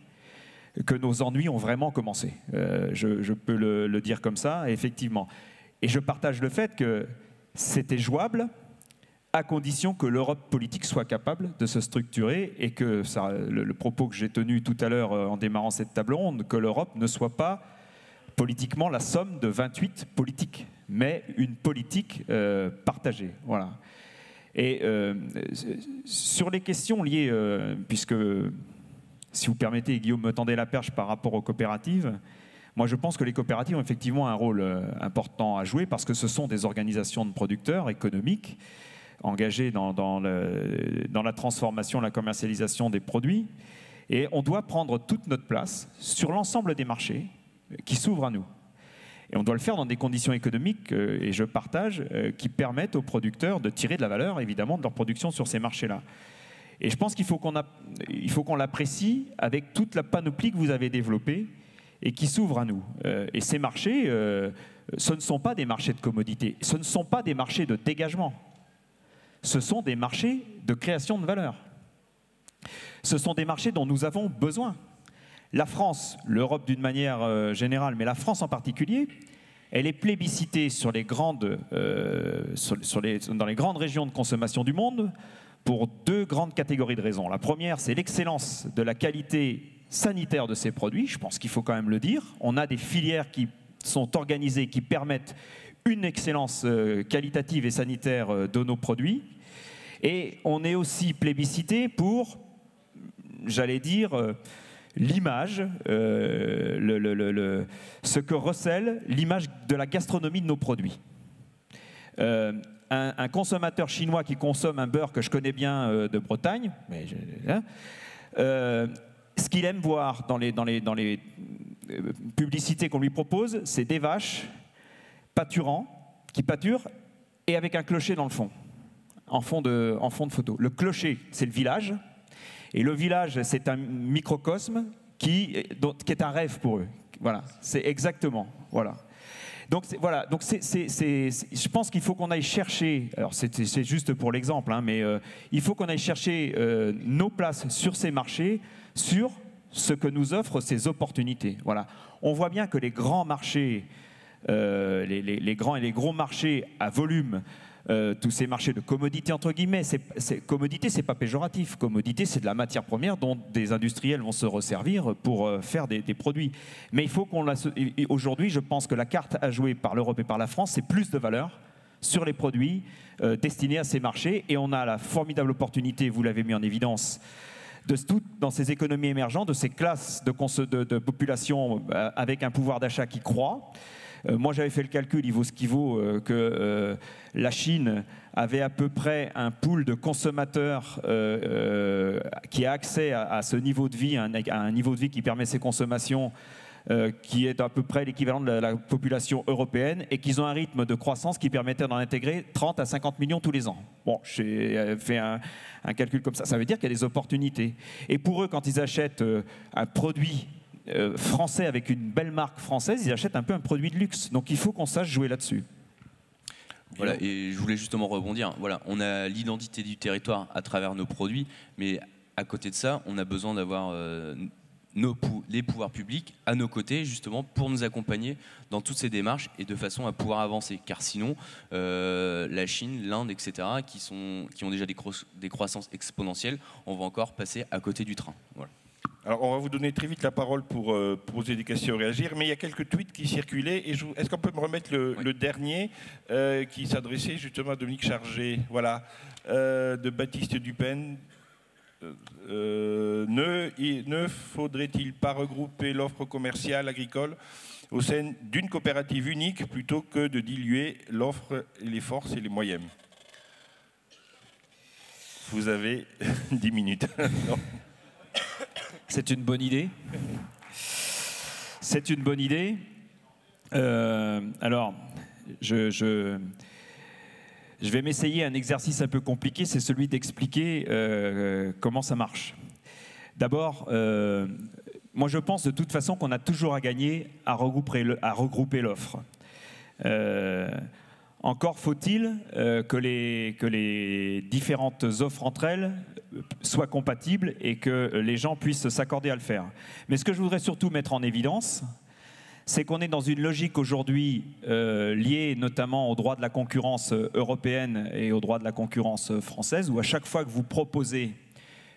Speaker 5: que nos ennuis ont vraiment commencé. Je peux le dire comme ça, effectivement. Et je partage le fait que c'était jouable à condition que l'Europe politique soit capable de se structurer et que le propos que j'ai tenu tout à l'heure en démarrant cette table ronde, que l'Europe ne soit pas politiquement la somme de 28 politiques, mais une politique partagée. Voilà. Et sur les questions liées, puisque, si vous permettez, Guillaume me tendait la perche par rapport aux coopératives, moi je pense que les coopératives ont effectivement un rôle important à jouer parce que ce sont des organisations de producteurs économiques engagées dans la transformation, la commercialisation des produits. Et on doit prendre toute notre place sur l'ensemble des marchés qui s'ouvrent à nous. Et on doit le faire dans des conditions économiques, et je partage, qui permettent aux producteurs de tirer de la valeur, évidemment, de leur production sur ces marchés-là. Et je pense qu'il faut qu'on l'apprécie avec toute la panoplie que vous avez développée et qui s'ouvre à nous. Et ces marchés, ce ne sont pas des marchés de commodité, ce ne sont pas des marchés de dégagement. Ce sont des marchés de création de valeur. Ce sont des marchés dont nous avons besoin. La France, l'Europe d'une manière générale, mais la France en particulier, elle est plébiscitée sur les grandes, dans les grandes régions de consommation du monde pour deux grandes catégories de raisons. La première, c'est l'excellence de la qualité sanitaire de ces produits. Je pense qu'il faut quand même le dire. On a des filières qui sont organisées, qui permettent une excellence qualitative et sanitaire de nos produits. Et on est aussi plébiscité pour, j'allais dire, l'image, ce que recèle l'image de la gastronomie de nos produits. Un consommateur chinois qui consomme un beurre que je connais bien de Bretagne, ce qu'il aime voir dans les publicités qu'on lui propose, c'est des vaches qui pâturent et avec un clocher dans le fond, en fond de photo. Le clocher, c'est le village. Et le village, c'est un microcosme qui est un rêve pour eux. Voilà, c'est exactement. Voilà. Donc, je pense qu'il faut qu'on aille chercher, alors c'est juste pour l'exemple, hein, mais il faut qu'on aille chercher nos places sur ces marchés, sur ce que nous offrent ces opportunités. Voilà. On voit bien que les grands marchés, les grands et les gros marchés à volume, tous ces marchés de commodité, entre guillemets, commodité, c'est pas péjoratif. Commodité, c'est de la matière première dont des industriels vont se resservir pour faire des produits. Mais il faut aujourd'hui, je pense que la carte à jouer par l'Europe et par la France, c'est plus de valeur sur les produits destinés à ces marchés. Et on a la formidable opportunité, vous l'avez mis en évidence, dans ces économies émergentes, de ces classes de population avec un pouvoir d'achat qui croît. Moi, j'avais fait le calcul, il vaut ce qu'il vaut, que la Chine avait à peu près un pool de consommateurs qui a accès à ce niveau de vie, à un niveau de vie qui permet ces consommations, qui est à peu près l'équivalent de la population européenne, et qu'ils ont un rythme de croissance qui permettait d'en intégrer 30 à 50 millions tous les ans. Bon, j'ai fait un calcul comme ça. Ça veut dire qu'il y a des opportunités. Et pour eux, quand ils achètent un produit français avec une belle marque française, ils achètent un peu un produit de luxe. Donc il faut qu'on sache jouer là-dessus.
Speaker 6: Voilà, et je voulais justement rebondir. Voilà, on a l'identité du territoire à travers nos produits, mais à côté de ça, on a besoin d'avoir les pouvoirs publics à nos côtés, justement, pour nous accompagner dans toutes ces démarches et de façon à pouvoir avancer. Car sinon, la Chine, l'Inde, etc., qui ont déjà des croissances exponentielles, on va encore passer à côté du train. Voilà.
Speaker 2: Alors, on va vous donner très vite la parole pour poser des questions et réagir, mais il y a quelques tweets qui circulaient. Est-ce qu'on peut me remettre le dernier qui s'adressait justement à Dominique Chargé, voilà, de Baptiste Dupen. Ne faudrait-il pas regrouper l'offre commerciale agricole au sein d'une coopérative unique plutôt que de diluer l'offre, les forces et les moyens? Vous avez 10 minutes.
Speaker 5: C'est une bonne idée. C'est une bonne idée. Alors, je vais m'essayer un exercice un peu compliqué, c'est celui d'expliquer comment ça marche. D'abord, moi je pense de toute façon qu'on a toujours à gagner à regrouper l'offre. Encore faut-il que les différentes offres entre elles soient compatibles et que les gens puissent s'accorder à le faire. Mais ce que je voudrais surtout mettre en évidence, c'est qu'on est dans une logique aujourd'hui liée notamment au droit de la concurrence européenne et au droit de la concurrence française, où à chaque fois que vous proposez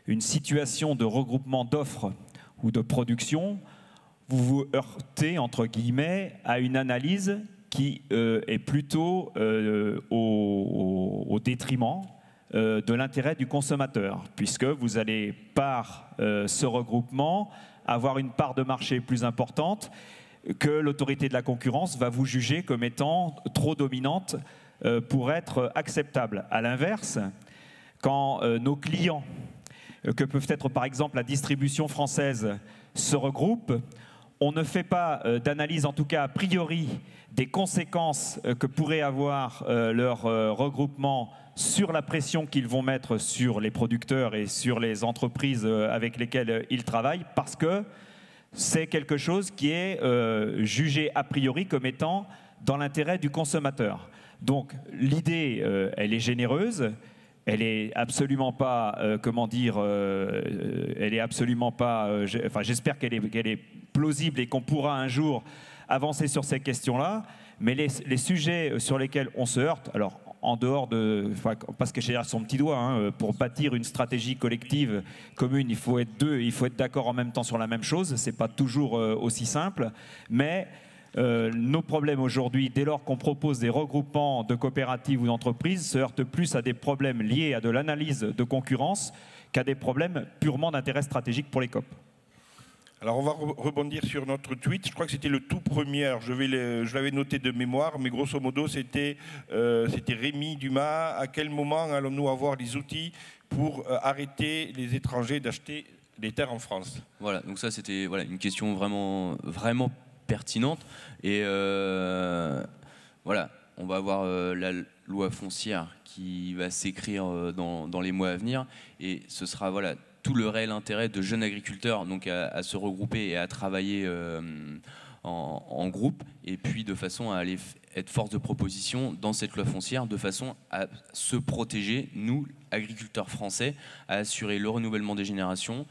Speaker 5: une situation de regroupement d'offres ou de production, vous vous heurtez, entre guillemets, à une analyse qui est plutôt au détriment de l'intérêt du consommateur, puisque vous allez, par ce regroupement, avoir une part de marché plus importante que l'autorité de la concurrence va vous juger comme étant trop dominante pour être acceptable. À l'inverse, quand nos clients, que peuvent être par exemple la distribution française, se regroupent, on ne fait pas d'analyse, en tout cas a priori, des conséquences que pourrait avoir leur regroupement sur la pression qu'ils vont mettre sur les producteurs et sur les entreprises avec lesquelles ils travaillent, parce que c'est quelque chose qui est jugé a priori comme étant dans l'intérêt du consommateur. Donc l'idée, elle est généreuse. Elle est absolument pas, elle est absolument pas. Enfin, j'espère qu'elle est plausible et qu'on pourra un jour avancer sur ces questions-là. Mais les sujets sur lesquels on se heurte, alors en dehors de, enfin, parce que j'ai son petit doigt, hein, pour bâtir une stratégie collective commune, il faut être deux, il faut être d'accord en même temps sur la même chose. C'est pas toujours aussi simple, mais nos problèmes aujourd'hui, dès lors qu'on propose des regroupements de coopératives ou d'entreprises, se heurtent plus à des problèmes liés à de l'analyse de concurrence qu'à des problèmes purement d'intérêt stratégique pour les COP.
Speaker 2: Alors on va rebondir sur notre tweet. Je crois que c'était le tout premier. Je l'avais noté de mémoire, mais grosso modo c'était Rémi Dumas. À quel moment allons-nous avoir les outils pour arrêter les étrangers d'acheter des terres en France?
Speaker 6: Voilà, donc ça c'était une question vraiment pertinente. Et voilà, on va avoir la loi foncière qui va s'écrire dans les mois à venir, et ce sera tout le réel intérêt de jeunes agriculteurs donc à se regrouper et à travailler en groupe, et puis de façon à aller être force de proposition dans cette loi foncière, de façon à se protéger, nous, agriculteurs français, à assurer le renouvellement des générations,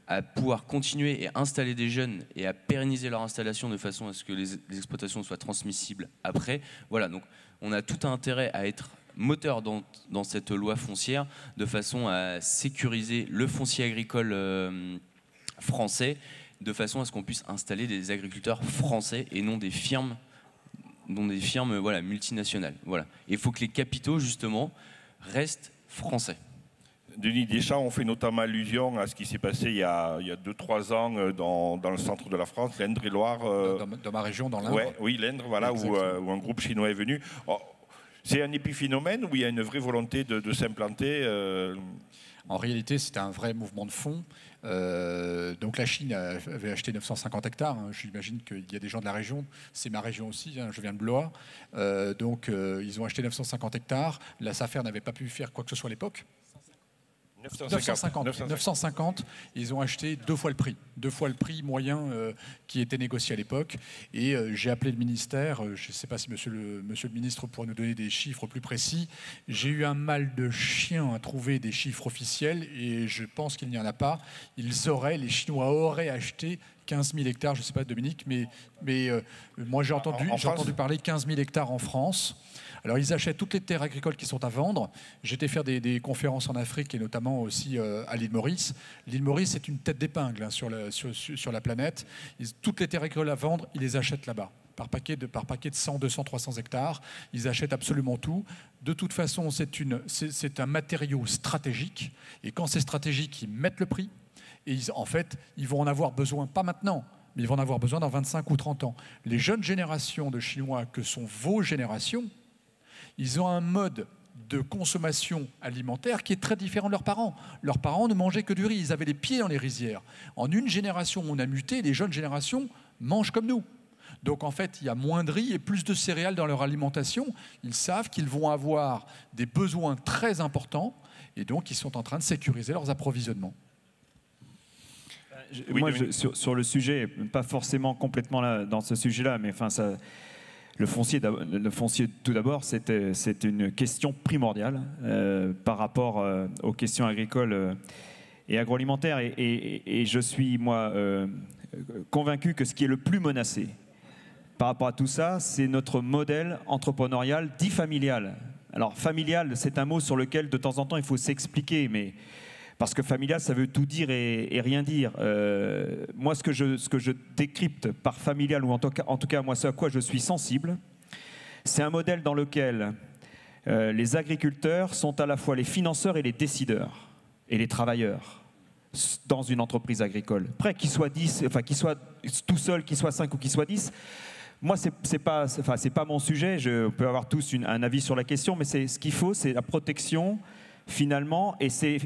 Speaker 6: à pouvoir continuer et installer des jeunes et à pérenniser leur installation de façon à ce que les exploitations soient transmissibles après. Voilà, donc on a tout intérêt à être moteur dans cette loi foncière, de façon à sécuriser le foncier agricole français, de façon à ce qu'on puisse installer des agriculteurs français et non des firmes, multinationales. Voilà. Et il faut que les capitaux, justement, restent français.
Speaker 2: Denis Deschamps, on fait notamment allusion à ce qui s'est passé il y a 2-3 ans dans le centre de la France, l'Indre-et-Loire.
Speaker 3: Dans ma région, dans l'Indre.
Speaker 2: Ouais, oui, l'Indre, voilà, où un groupe chinois est venu. C'est un épiphénomène où il y a une vraie volonté de s'implanter
Speaker 3: En réalité, c'était un vrai mouvement de fond. Donc la Chine avait acheté 950 hectares. Hein. J'imagine qu'il y a des gens de la région. C'est ma région aussi, hein, je viens de Blois. Donc ils ont acheté 950 hectares. La SAFER n'avait pas pu faire quoi que ce soit à l'époque. 950. Ils ont acheté deux fois le prix moyen qui était négocié à l'époque. Et j'ai appelé le ministère. Je ne sais pas si monsieur le ministre pourrait nous donner des chiffres plus précis. J'ai eu un mal de chien à trouver des chiffres officiels et je pense qu'il n'y en a pas. Les Chinois auraient acheté 15 000 hectares, je ne sais pas Dominique, mais moi j'ai entendu parler de 15 000 hectares en France. Alors ils achètent toutes les terres agricoles qui sont à vendre. J'étais faire des conférences en Afrique et notamment aussi à l'île Maurice. L'île Maurice est une tête d'épingle hein, sur la planète. Toutes les terres agricoles à vendre, ils les achètent là-bas. Par paquet de 100, 200, 300 hectares. Ils achètent absolument tout. De toute façon, c'est un matériau stratégique. Et quand c'est stratégique, ils mettent le prix. Et en fait, ils vont en avoir besoin, pas maintenant, mais ils vont en avoir besoin dans 25 ou 30 ans. Les jeunes générations de Chinois, que sont vos générations, ils ont un mode de consommation alimentaire qui est très différent de leurs parents. Leurs parents ne mangeaient que du riz, ils avaient les pieds dans les rizières. En une génération, on a muté, les jeunes générations mangent comme nous. Donc en fait, il y a moins de riz et plus de céréales dans leur alimentation. Ils savent qu'ils vont avoir des besoins très importants et donc ils sont en train de sécuriser leurs approvisionnements.
Speaker 5: Moi, sur le sujet, pas forcément complètement là, dans ce sujet-là, mais enfin, Le foncier, tout d'abord, c'est une question primordiale par rapport aux questions agricoles et agroalimentaires. Et je suis, moi, convaincu que ce qui est le plus menacé par rapport à tout ça, c'est notre modèle entrepreneurial dit familial. Alors, familial, c'est un mot sur lequel, de temps en temps, il faut s'expliquer, mais parce que familial, ça veut tout dire et rien dire. Moi, ce que je décrypte par familial, ou en tout cas, moi, ce à quoi je suis sensible, c'est un modèle dans lequel les agriculteurs sont à la fois les financeurs et les décideurs, et les travailleurs, dans une entreprise agricole. Après, qu'ils soient 10, enfin, qu'ils soient tout seuls, qu'ils soient 5 ou qu'ils soient 10, moi, c'est pas mon sujet. Je peux avoir tous un avis sur la question, mais ce qu'il faut, c'est la protection, finalement, et c'est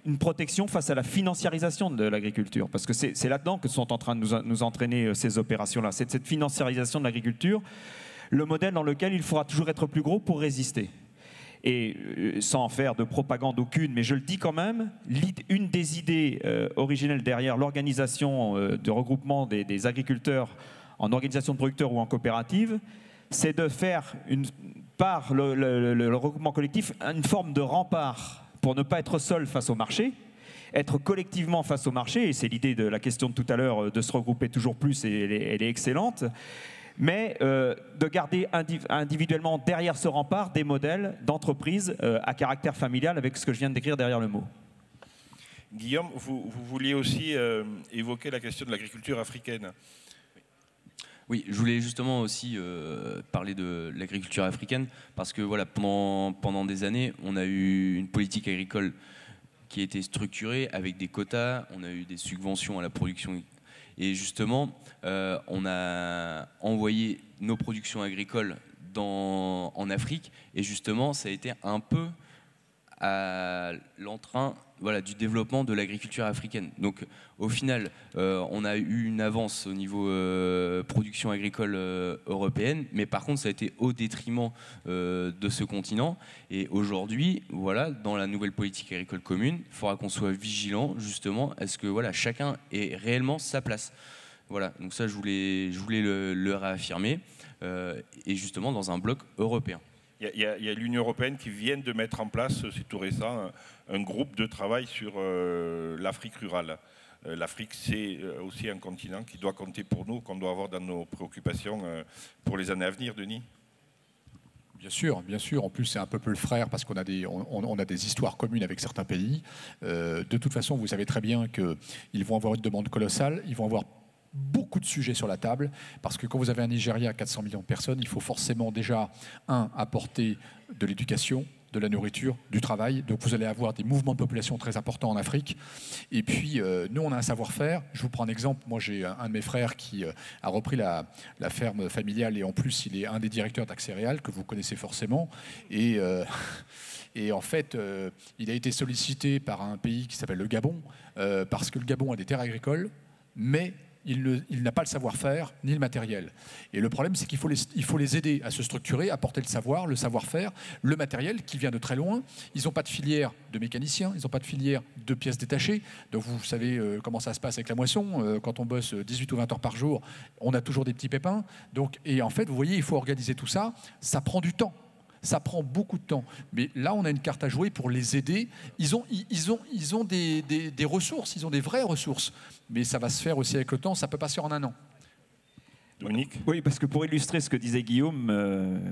Speaker 5: une protection face à la financiarisation de l'agriculture, parce que c'est là-dedans que sont en train de nous entraîner ces opérations-là. C'est cette financiarisation de l'agriculture, le modèle dans lequel il faudra toujours être plus gros pour résister. Et sans faire de propagande aucune, mais je le dis quand même, une des idées originelles derrière l'organisation de regroupement des agriculteurs en organisation de producteurs ou en coopérative, c'est de faire par le regroupement collectif une forme de rempart pour ne pas être seul face au marché, être collectivement face au marché, et c'est l'idée de la question de tout à l'heure de se regrouper toujours plus, et elle est excellente, mais de garder individuellement derrière ce rempart des modèles d'entreprise à caractère familial, avec ce que je viens de décrire derrière le mot.
Speaker 2: Guillaume, vous vouliez aussi évoquer la question de l'agriculture africaine.
Speaker 6: Oui, je voulais justement aussi parler de l'agriculture africaine, parce que voilà, pendant des années, on a eu une politique agricole qui a été structurée avec des quotas, on a eu des subventions à la production. Et justement, on a envoyé nos productions agricoles en Afrique, et justement, ça a été un peu à l'entrain du développement de l'agriculture africaine. Donc au final, on a eu une avance au niveau production agricole européenne, mais par contre ça a été au détriment de ce continent. Et aujourd'hui, voilà, dans la nouvelle politique agricole commune, il faudra qu'on soit vigilant justement à ce que chacun ait réellement sa place. Voilà, donc ça je voulais le réaffirmer, et justement dans un bloc européen.
Speaker 2: Il y a l'Union européenne qui vient de mettre en place, c'est tout récent, un groupe de travail sur l'Afrique rurale. L'Afrique, c'est aussi un continent qui doit compter pour nous, qu'on doit avoir dans nos préoccupations pour les années à venir, Denis.
Speaker 3: Bien sûr, bien sûr. En plus, c'est un peu le frère parce qu'on a des histoires communes avec certains pays. De toute façon, vous savez très bien qu'ils vont avoir une demande colossale, ils vont avoir beaucoup de sujets sur la table, parce que quand vous avez un Nigeria à 400 millions de personnes, il faut forcément déjà, apporter de l'éducation, de la nourriture, du travail. Donc vous allez avoir des mouvements de population très importants en Afrique. Et puis, nous, on a un savoir-faire. Je vous prends un exemple. Moi, j'ai un de mes frères qui a repris la ferme familiale, et en plus, il est un des directeurs d'Accéréal, que vous connaissez forcément. Et en fait, il a été sollicité par un pays qui s'appelle le Gabon, parce que le Gabon a des terres agricoles, mais il n'a pas le savoir-faire ni le matériel. Et le problème, c'est qu'il faut les aider à se structurer, à porter le savoir, le savoir-faire, le matériel qui vient de très loin. Ils n'ont pas de filière de mécaniciens, ils n'ont pas de filière de pièces détachées. Donc vous savez comment ça se passe avec la moisson. Quand on bosse 18 ou 20 heures par jour, on a toujours des petits pépins. Et en fait, vous voyez, il faut organiser tout ça. Ça prend du temps. Ça prend beaucoup de temps. Mais là, on a une carte à jouer pour les aider. Ils ont des ressources, ils ont des vraies ressources. Mais ça va se faire aussi avec le temps, ça ne peut pas se faire en un an.
Speaker 2: Dominique ?
Speaker 5: Oui, parce que pour illustrer ce que disait Guillaume,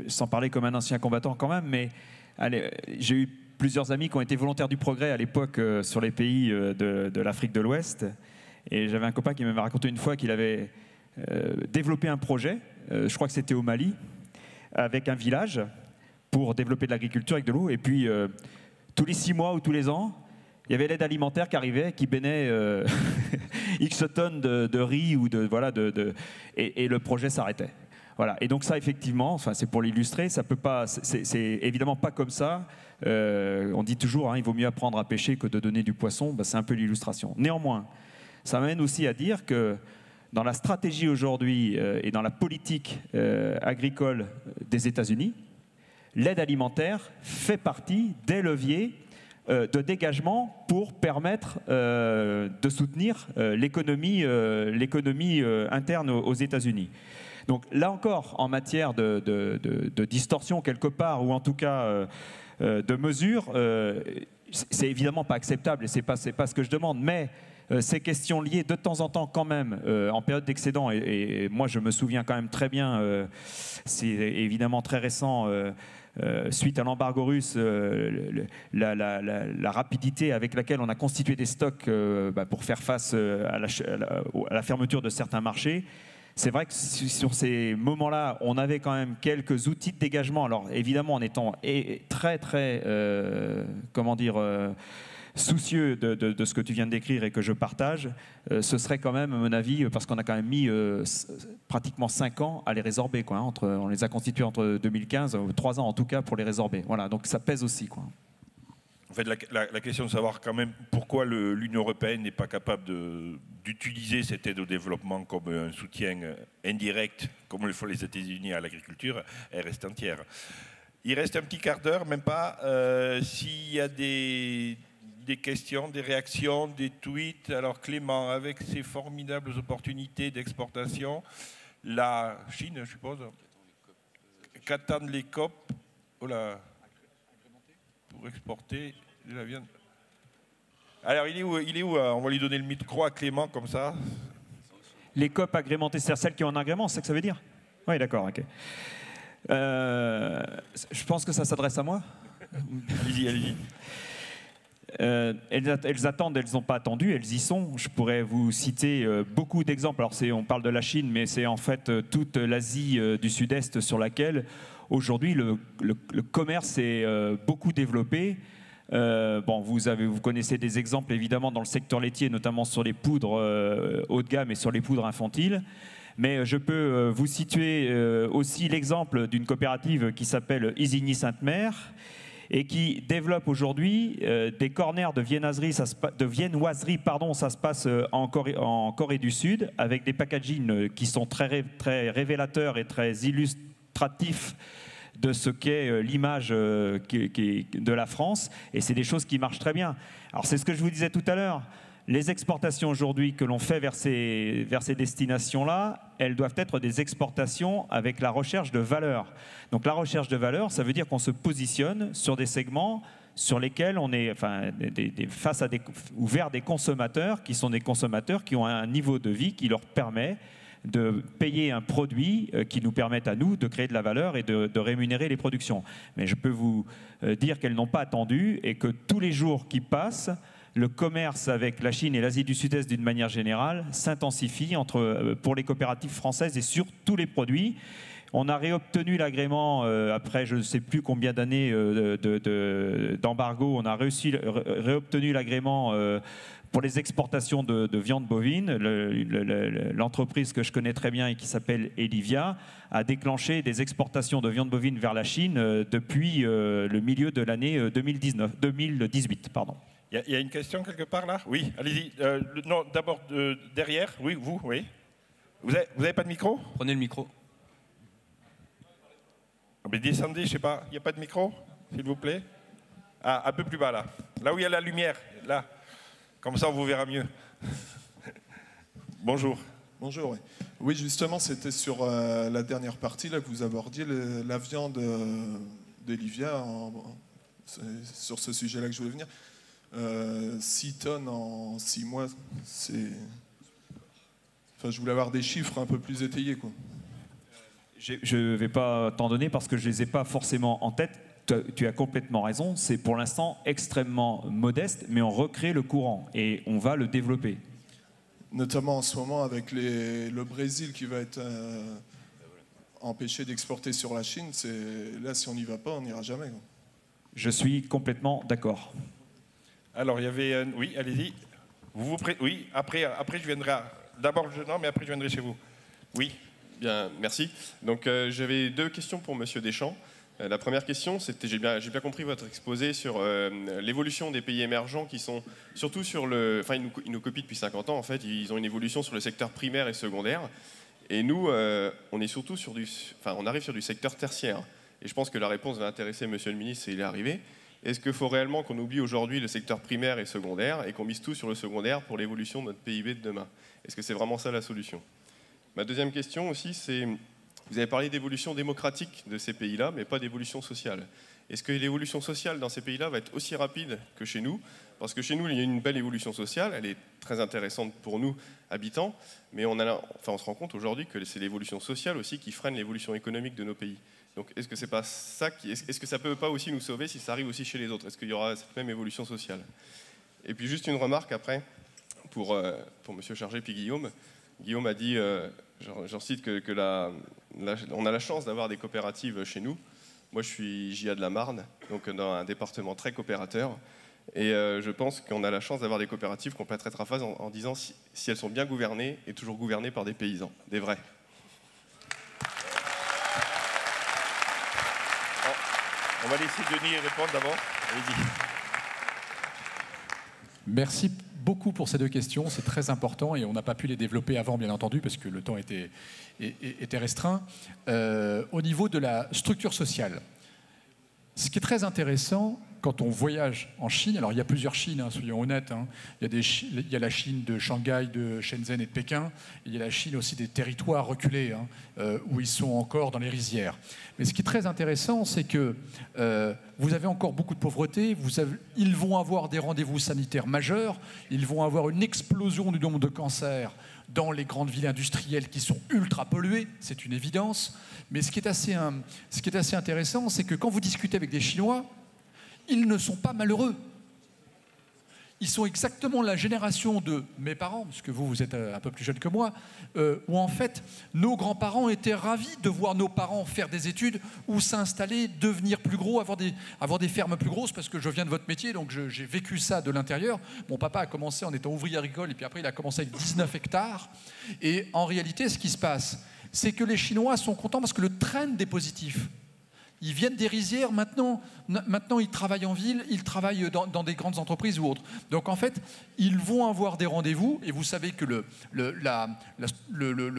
Speaker 5: sans parler comme un ancien combattant quand même, mais j'ai eu plusieurs amis qui ont été volontaires du progrès à l'époque sur les pays de l'Afrique de l'Ouest. Et j'avais un copain qui m'avait raconté une fois qu'il avait développé un projet, je crois que c'était au Mali, avec un village pour développer de l'agriculture avec de l'eau. Et puis, tous les 6 mois ou tous les ans, il y avait l'aide alimentaire qui arrivait, qui bénait X tonnes de riz ou et le projet s'arrêtait. Voilà. Et donc ça, effectivement, c'est pour l'illustrer, ça peut pas, c'est évidemment pas comme ça. On dit toujours, il vaut mieux apprendre à pêcher que de donner du poisson. C'est un peu l'illustration. Néanmoins, ça m'amène aussi à dire que dans la stratégie aujourd'hui et dans la politique agricole des États-Unis, l'aide alimentaire fait partie des leviers de dégagement pour permettre de soutenir l'économie interne aux États-Unis. Donc là encore, en matière de distorsion quelque part, ou en tout cas de mesure, c'est évidemment pas acceptable et c'est pas ce que je demande, mais ces questions liées de temps en temps quand même en période d'excédent, et moi je me souviens quand même très bien, c'est évidemment très récent, suite à l'embargo russe, la rapidité avec laquelle on a constitué des stocks pour faire face à la fermeture de certains marchés. C'est vrai que sur ces moments-là, on avait quand même quelques outils de dégagement. Alors évidemment, en étant très, très, comment dire, soucieux de ce que tu viens de décrire et que je partage, ce serait quand même, à mon avis, parce qu'on a quand même mis pratiquement 5 ans à les résorber, quoi, hein, on les a constitués entre 2015, 3 ans en tout cas pour les résorber. Voilà, donc ça pèse aussi, quoi.
Speaker 2: En fait, la question de savoir quand même pourquoi l'Union européenne n'est pas capable d'utiliser cette aide au développement comme un soutien indirect, comme le font les États-Unis à l'agriculture, elle reste entière. Il reste un petit quart d'heure, même pas. S'il y a des questions, des réactions, des tweets. Alors Clément, avec ses formidables opportunités d'exportation, la Chine, je suppose, qu'attendent les COP pour exporter de la viande. Alors il est où on va lui donner le micro à Clément comme ça.
Speaker 5: Les COP agrémentées, c'est-à-dire celles qui ont un agrément, c'est ça que ça veut dire? Oui, d'accord, ok. Je pense que ça s'adresse à moi.
Speaker 2: Allez-y, allez-y.
Speaker 5: Elles attendent, elles n'ont pas attendu, elles y sont. Je pourrais vous citer beaucoup d'exemples. Alors on parle de la Chine, mais c'est en fait toute l'Asie du Sud-Est sur laquelle aujourd'hui le commerce est beaucoup développé. Bon, vous connaissez des exemples évidemment dans le secteur laitier, notamment sur les poudres haut de gamme et sur les poudres infantiles. Mais je peux vous situer aussi l'exemple d'une coopérative qui s'appelle Isigny-Sainte-Mère et qui développe aujourd'hui des corners de viennoiserie, ça se passe en Corée du Sud, avec des packaging qui sont très révélateurs et très illustratifs de ce qu'est l'image de la France, et c'est des choses qui marchent très bien. Alors c'est ce que je vous disais tout à l'heure, les exportations aujourd'hui que l'on fait vers ces destinations-là, elles doivent être des exportations avec la recherche de valeur. Donc la recherche de valeur, ça veut dire qu'on se positionne sur des segments sur lesquels on est face à ou vers des consommateurs qui sont des consommateurs qui ont un niveau de vie qui leur permet de payer un produit qui nous permette à nous de créer de la valeur et de rémunérer les productions. Mais je peux vous dire qu'elles n'ont pas attendu et que tous les jours qui passent, le commerce avec la Chine et l'Asie du Sud-Est d'une manière générale s'intensifie pour les coopératives françaises et sur tous les produits. On a réobtenu l'agrément après je ne sais plus combien d'années d'embargo. On a réobtenu l'agrément pour les exportations de viande bovine. L'entreprise que je connais très bien et qui s'appelle Elivia a déclenché des exportations de viande bovine vers la Chine depuis le milieu de l'année 2018. Pardon.
Speaker 2: Il y a une question quelque part là? Oui, allez-y. Non, d'abord derrière. Oui, vous, oui. Vous avez pas de micro?
Speaker 6: Prenez le micro.
Speaker 2: Mais descendez, je sais pas. Il n'y a pas de micro, s'il vous plaît? Ah, un peu plus bas là. Là où il y a la lumière, là. Comme ça, on vous verra mieux. Bonjour.
Speaker 7: Bonjour. Oui, justement, c'était sur la dernière partie là que vous abordiez la viande d'Elivia. Sur ce sujet-là que je voulais venir. 6 tonnes en 6 mois, c'est... Enfin, je voulais avoir des chiffres un peu plus étayés, quoi.
Speaker 5: Je ne vais pas t'en donner parce que je ne les ai pas forcément en tête. Tu as complètement raison, c'est pour l'instant extrêmement modeste, mais on recrée le courant et on va le développer.
Speaker 7: Notamment en ce moment avec le Brésil qui va être empêché d'exporter sur la Chine. Là, si on n'y va pas, on n'ira jamais, quoi.
Speaker 5: Je suis complètement d'accord.
Speaker 2: Alors, il y avait... Oui, allez-y. Oui, après je viendrai... D'abord, non, mais après je viendrai chez vous. Oui.
Speaker 8: Bien, merci. Donc, j'avais 2 questions pour Monsieur Deschamps. La première question, c'était, j'ai bien compris votre exposé sur l'évolution des pays émergents qui sont surtout sur le... Enfin, ils nous copient depuis 50 ans, en fait. Ils ont une évolution sur le secteur primaire et secondaire. Et nous, on est surtout sur on arrive sur du secteur tertiaire. Et je pense que la réponse va intéresser Monsieur le Ministre s'il est arrivé. Est-ce qu'il faut réellement qu'on oublie aujourd'hui le secteur primaire et secondaire et qu'on mise tout sur le secondaire pour l'évolution de notre PIB de demain? Est-ce que c'est vraiment ça la solution? Ma deuxième question aussi, c'est Vous avez parlé d'évolution démocratique de ces pays-là, mais pas d'évolution sociale. Est-ce que l'évolution sociale dans ces pays-là va être aussi rapide que chez nous? Parce que chez nous, il y a une belle évolution sociale, elle est très intéressante pour nous, habitants, mais on se rend compte aujourd'hui que c'est l'évolution sociale aussi qui freine l'évolution économique de nos pays. Donc est-ce que c'est pas ça est-ce que ça peut pas aussi nous sauver si ça arrive aussi chez les autres? Est-ce qu'il y aura cette même évolution sociale? Et puis juste une remarque après, pour Monsieur Chargé puis Guillaume. Guillaume a dit, j'en cite, on a la chance d'avoir des coopératives chez nous. Moi, je suis JA de la Marne, donc dans un département très coopérateur. Et je pense qu'on a la chance d'avoir des coopératives qu'on peut être à phase en disant si elles sont bien gouvernées et toujours gouvernées par des paysans, des vrais.
Speaker 2: On va laisser Denis répondre d'abord. Allez-y.
Speaker 3: Merci beaucoup pour ces deux questions, c'est très important et on n'a pas pu les développer avant, bien entendu, parce que le temps était restreint. Au niveau de la structure sociale, ce qui est très intéressant quand on voyage en Chine, alors il y a plusieurs Chines, hein, soyons honnêtes, hein. Il y a la Chine de Shanghai, de Shenzhen et de Pékin, et il y a la Chine aussi des territoires reculés, hein, où ils sont encore dans les rizières. Mais ce qui est très intéressant, c'est que vous avez encore beaucoup de pauvreté, ils vont avoir des rendez-vous sanitaires majeurs, ils vont avoir une explosion du nombre de cancers dans les grandes villes industrielles qui sont ultra polluées, c'est une évidence. Mais ce qui est assez intéressant, c'est que quand vous discutez avec des Chinois, ils ne sont pas malheureux. Ils sont exactement la génération de mes parents, parce que vous êtes un peu plus jeune que moi, où en fait, nos grands-parents étaient ravis de voir nos parents faire des études ou s'installer, devenir plus gros, avoir des fermes plus grosses, parce que je viens de votre métier, donc j'ai vécu ça de l'intérieur. Mon papa a commencé en étant ouvrier agricole, et puis après, il a commencé avec 19 hectares. Et en réalité, ce qui se passe, c'est que les Chinois sont contents parce que le trend est positif. Ils viennent des rizières, maintenant ils travaillent en ville, ils travaillent dans des grandes entreprises ou autres. Donc en fait, ils vont avoir des rendez-vous, et vous savez que le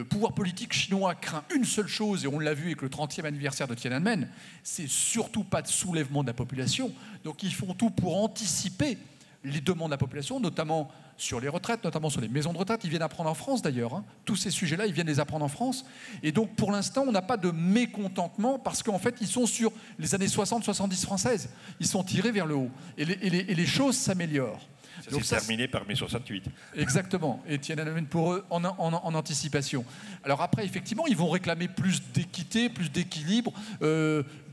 Speaker 3: pouvoir politique chinois craint une seule chose, et on l'a vu avec le 30e anniversaire de Tiananmen, c'est surtout pas de soulèvement de la population. Donc ils font tout pour anticiper les demandes de la population, notamment sur les retraites, notamment sur les maisons de retraite. Ils viennent apprendre en France d'ailleurs, hein. Tous ces sujets-là, ils viennent les apprendre en France. Et donc pour l'instant, on n'a pas de mécontentement parce qu'en fait, ils sont sur les années 60-70 françaises. Ils sont tirés vers le haut. Et les choses s'améliorent.
Speaker 2: Ça s'est terminé par mai 68.
Speaker 3: Exactement. Et Tiananmen pour eux en anticipation. Alors après, effectivement, ils vont réclamer plus d'équité, plus d'équilibre,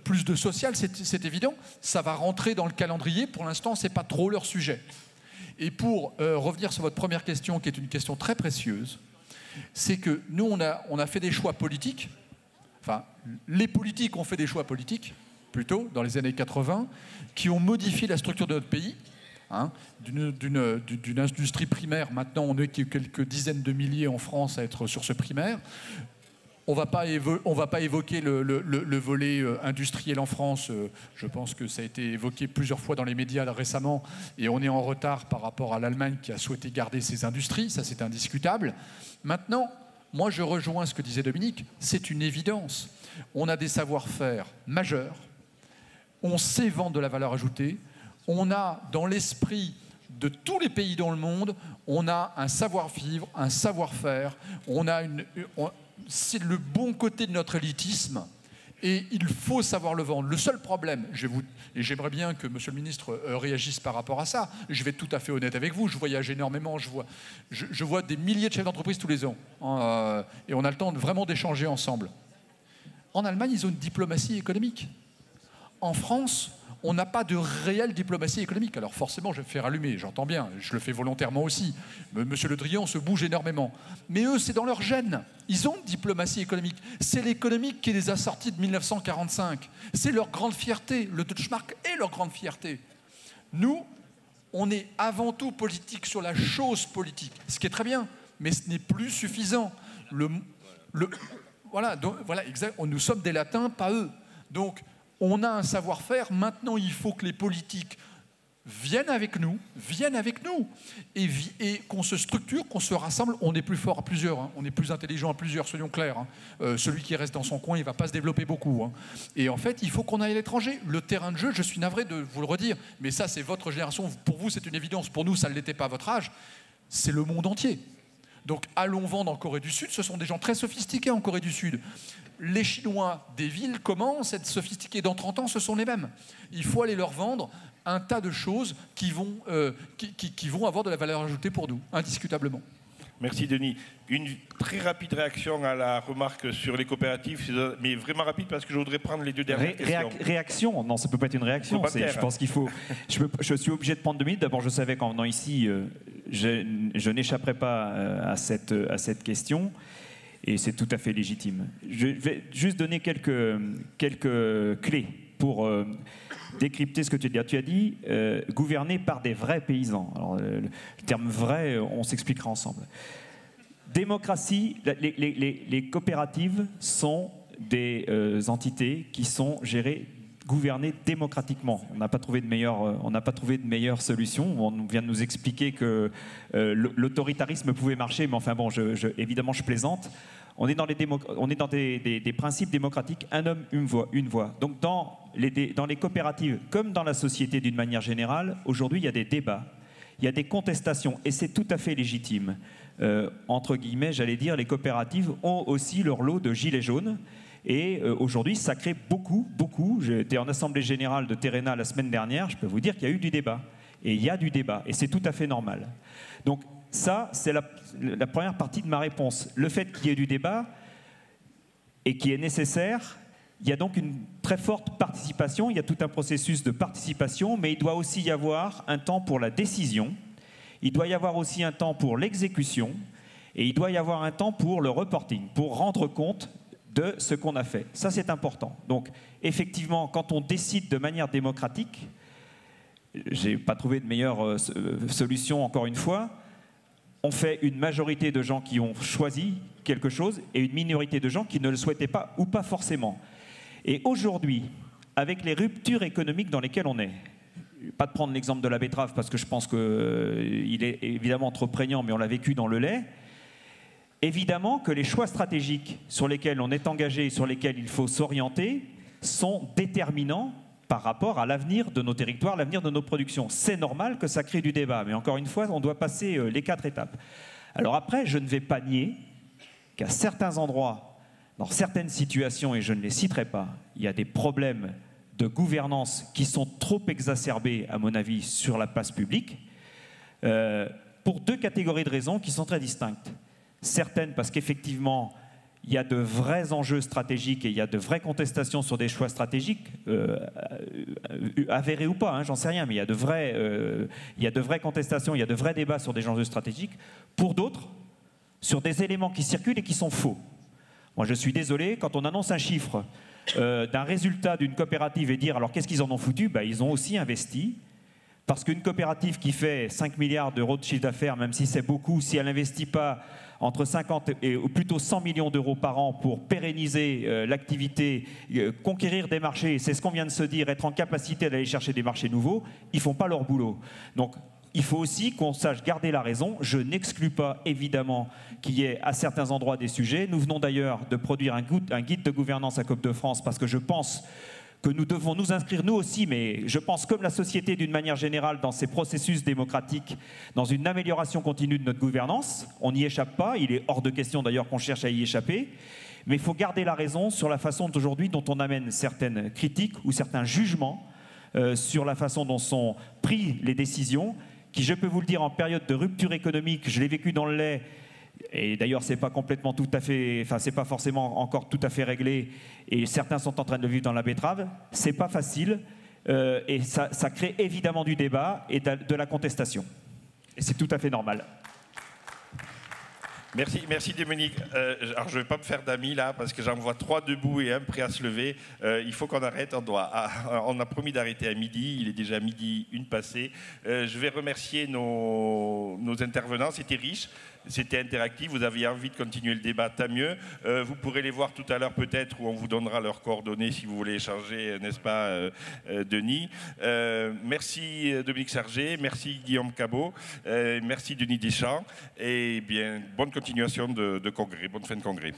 Speaker 3: plus de social, c'est évident. Ça va rentrer dans le calendrier. Pour l'instant, ce n'est pas trop leur sujet. Et pour revenir sur votre première question, qui est une question très précieuse, c'est que nous, on a fait des choix politiques. Enfin, les politiques ont fait des choix politiques, plutôt, dans les années 80, qui ont modifié la structure de notre pays. Hein, d'une industrie primaire. Maintenant, on est quelques dizaines de milliers en France à être sur ce primaire. On va pas évoquer le volet industriel en France. Je pense que ça a été évoqué plusieurs fois dans les médias récemment, et on est en retard par rapport à l'Allemagne qui a souhaité garder ses industries. Ça, c'est indiscutable. Maintenant, moi, je rejoins ce que disait Dominique. C'est une évidence. On a des savoir-faire majeurs. On sait vendre de la valeur ajoutée. On a dans l'esprit de tous les pays dans le monde, on a un savoir-vivre, un savoir-faire. C'est le bon côté de notre élitisme et il faut savoir le vendre. Le seul problème, et j'aimerais bien que Monsieur le Ministre réagisse par rapport à ça, je vais être tout à fait honnête avec vous, je voyage énormément, je vois des milliers de chefs d'entreprise tous les ans, et on a le temps vraiment d'échanger ensemble. En Allemagne, ils ont une diplomatie économique. En France, on n'a pas de réelle diplomatie économique. Alors forcément, je vais me faire allumer, j'entends bien, je le fais volontairement aussi. Monsieur Le Drian se bouge énormément. Mais eux, c'est dans leur gène. Ils ont une diplomatie économique. C'est l'économique qui les a sortis de 1945. C'est leur grande fierté. Le Deutschmark est leur grande fierté. Nous, on est avant tout politique sur la chose politique, ce qui est très bien, mais ce n'est plus suffisant. Voilà, exact. Nous sommes des latins, pas eux. Donc, on a un savoir-faire. Maintenant, il faut que les politiques viennent avec nous, et qu'on se structure, qu'on se rassemble. On est plus fort à plusieurs, hein. On est plus intelligent à plusieurs, soyons clairs. Hein. Celui qui reste dans son coin, il ne va pas se développer beaucoup. Hein. Et en fait, il faut qu'on aille à l'étranger. Le terrain de jeu, je suis navré de vous le redire, mais ça, c'est votre génération. Pour vous, c'est une évidence. Pour nous, ça ne l'était pas à votre âge. C'est le monde entier. Donc allons vendre en Corée du Sud, ce sont des gens très sophistiqués en Corée du Sud. Les Chinois des villes commencent à être sophistiqués. Dans 30 ans, ce sont les mêmes. Il faut aller leur vendre un tas de choses qui vont avoir de la valeur ajoutée pour nous, indiscutablement.
Speaker 2: Merci Denis. Une très rapide réaction à la remarque sur les coopératives, mais vraiment rapide parce que je voudrais prendre les deux dernières questions.
Speaker 5: Réaction? Non, ça ne peut pas être une réaction. Je pense qu'il faut... Je suis obligé de prendre 2 minutes. D'abord, je savais qu'en venant ici, je n'échapperai pas à cette question. Et c'est tout à fait légitime. Je vais juste donner quelques clés pour décrypter ce que tu as dit. Tu as dit gouverner par des vrais paysans. Alors, le terme vrai, on s'expliquera ensemble. Démocratie, les coopératives sont des entités qui sont gouvernées démocratiquement. On n'a pas trouvé de meilleure solution. On vient de nous expliquer que l'autoritarisme pouvait marcher, mais enfin bon, évidemment, je plaisante. On est dans des principes démocratiques, un homme, une voix. Donc dans les coopératives, comme dans la société d'une manière générale, aujourd'hui, il y a des débats, il y a des contestations, et c'est tout à fait légitime. Entre guillemets, j'allais dire, les coopératives ont aussi leur lot de gilets jaunes. Et aujourd'hui, ça crée beaucoup. J'étais en assemblée générale de Terena la semaine dernière, je peux vous dire qu'il y a eu du débat. Et il y a du débat, et c'est tout à fait normal. Donc ça, c'est la première partie de ma réponse. Le fait qu'il y ait du débat, et qui est nécessaire, il y a donc une très forte participation, il y a tout un processus de participation, mais il doit aussi y avoir un temps pour la décision, il doit y avoir aussi un temps pour l'exécution, et il doit y avoir un temps pour le reporting, pour rendre compte de ce qu'on a fait. Ça, c'est important. Donc, effectivement, quand on décide de manière démocratique, j'ai pas trouvé de meilleure solution, encore une fois, on fait une majorité de gens qui ont choisi quelque chose et une minorité de gens qui ne le souhaitaient pas ou pas forcément. Et aujourd'hui, avec les ruptures économiques dans lesquelles on est, pas de prendre l'exemple de la betterave parce que je pense qu'il est évidemment trop prégnant, mais on l'a vécu dans le lait. Évidemment que les choix stratégiques sur lesquels on est engagé et sur lesquels il faut s'orienter sont déterminants par rapport à l'avenir de nos territoires, l'avenir de nos productions. C'est normal que ça crée du débat, mais encore une fois, on doit passer les 4 étapes. Alors après, je ne vais pas nier qu'à certains endroits, dans certaines situations, et je ne les citerai pas, il y a des problèmes de gouvernance qui sont trop exacerbés, à mon avis, sur la place publique, pour 2 catégories de raisons qui sont très distinctes. Certaines parce qu'effectivement, il y a de vrais enjeux stratégiques et il y a de vraies contestations sur des choix stratégiques, avérés ou pas, hein, j'en sais rien, mais il y a de vraies contestations, il y a de vrais débats sur des enjeux stratégiques. Pour d'autres, sur des éléments qui circulent et qui sont faux. Moi, je suis désolé, quand on annonce un chiffre d'un résultat d'une coopérative et dire alors qu'est-ce qu'ils en ont foutu, ben, ils ont aussi investi. Parce qu'une coopérative qui fait 5 milliards d'euros de chiffre d'affaires, même si c'est beaucoup, si elle n'investit pas entre 50 et ou plutôt 100 millions d'euros par an pour pérenniser l'activité, conquérir des marchés, c'est ce qu'on vient de se dire, être en capacité d'aller chercher des marchés nouveaux, ils ne font pas leur boulot. Donc il faut aussi qu'on sache garder la raison. Je n'exclus pas évidemment qu'il y ait à certains endroits des sujets. Nous venons d'ailleurs de produire un guide de gouvernance à COP de France parce que je pense que nous devons nous inscrire nous aussi, mais je pense comme la société d'une manière générale dans ces processus démocratiques, dans une amélioration continue de notre gouvernance. On n'y échappe pas, il est hors de question d'ailleurs qu'on cherche à y échapper, mais il faut garder la raison sur la façon d'aujourd'hui dont on amène certaines critiques ou certains jugements sur la façon dont sont prises les décisions, qui, je peux vous le dire, en période de rupture économique, je l'ai vécu dans le lait, et d'ailleurs, c'est pas complètement tout à fait, enfin, c'est pas forcément encore tout à fait réglé, et certains sont en train de le vivre dans la betterave. C'est pas facile, et ça crée évidemment du débat et de la contestation. Et c'est tout à fait normal.
Speaker 2: Merci Dominique. Alors je ne vais pas me faire d'amis là parce que j'en vois 3 debout et 1 prêt à se lever. Il faut qu'on arrête. On a promis d'arrêter à midi. Il est déjà midi 1 passé. Je vais remercier nos intervenants. C'était riche. C'était interactif, vous aviez envie de continuer le débat, tant mieux. Vous pourrez les voir tout à l'heure peut-être, où on vous donnera leurs coordonnées si vous voulez échanger, n'est-ce pas, Denis. Merci Dominique Serger, merci Guillaume Cabot, merci Denis Deschamps, et bien, bonne continuation de congrès, bonne fin de congrès.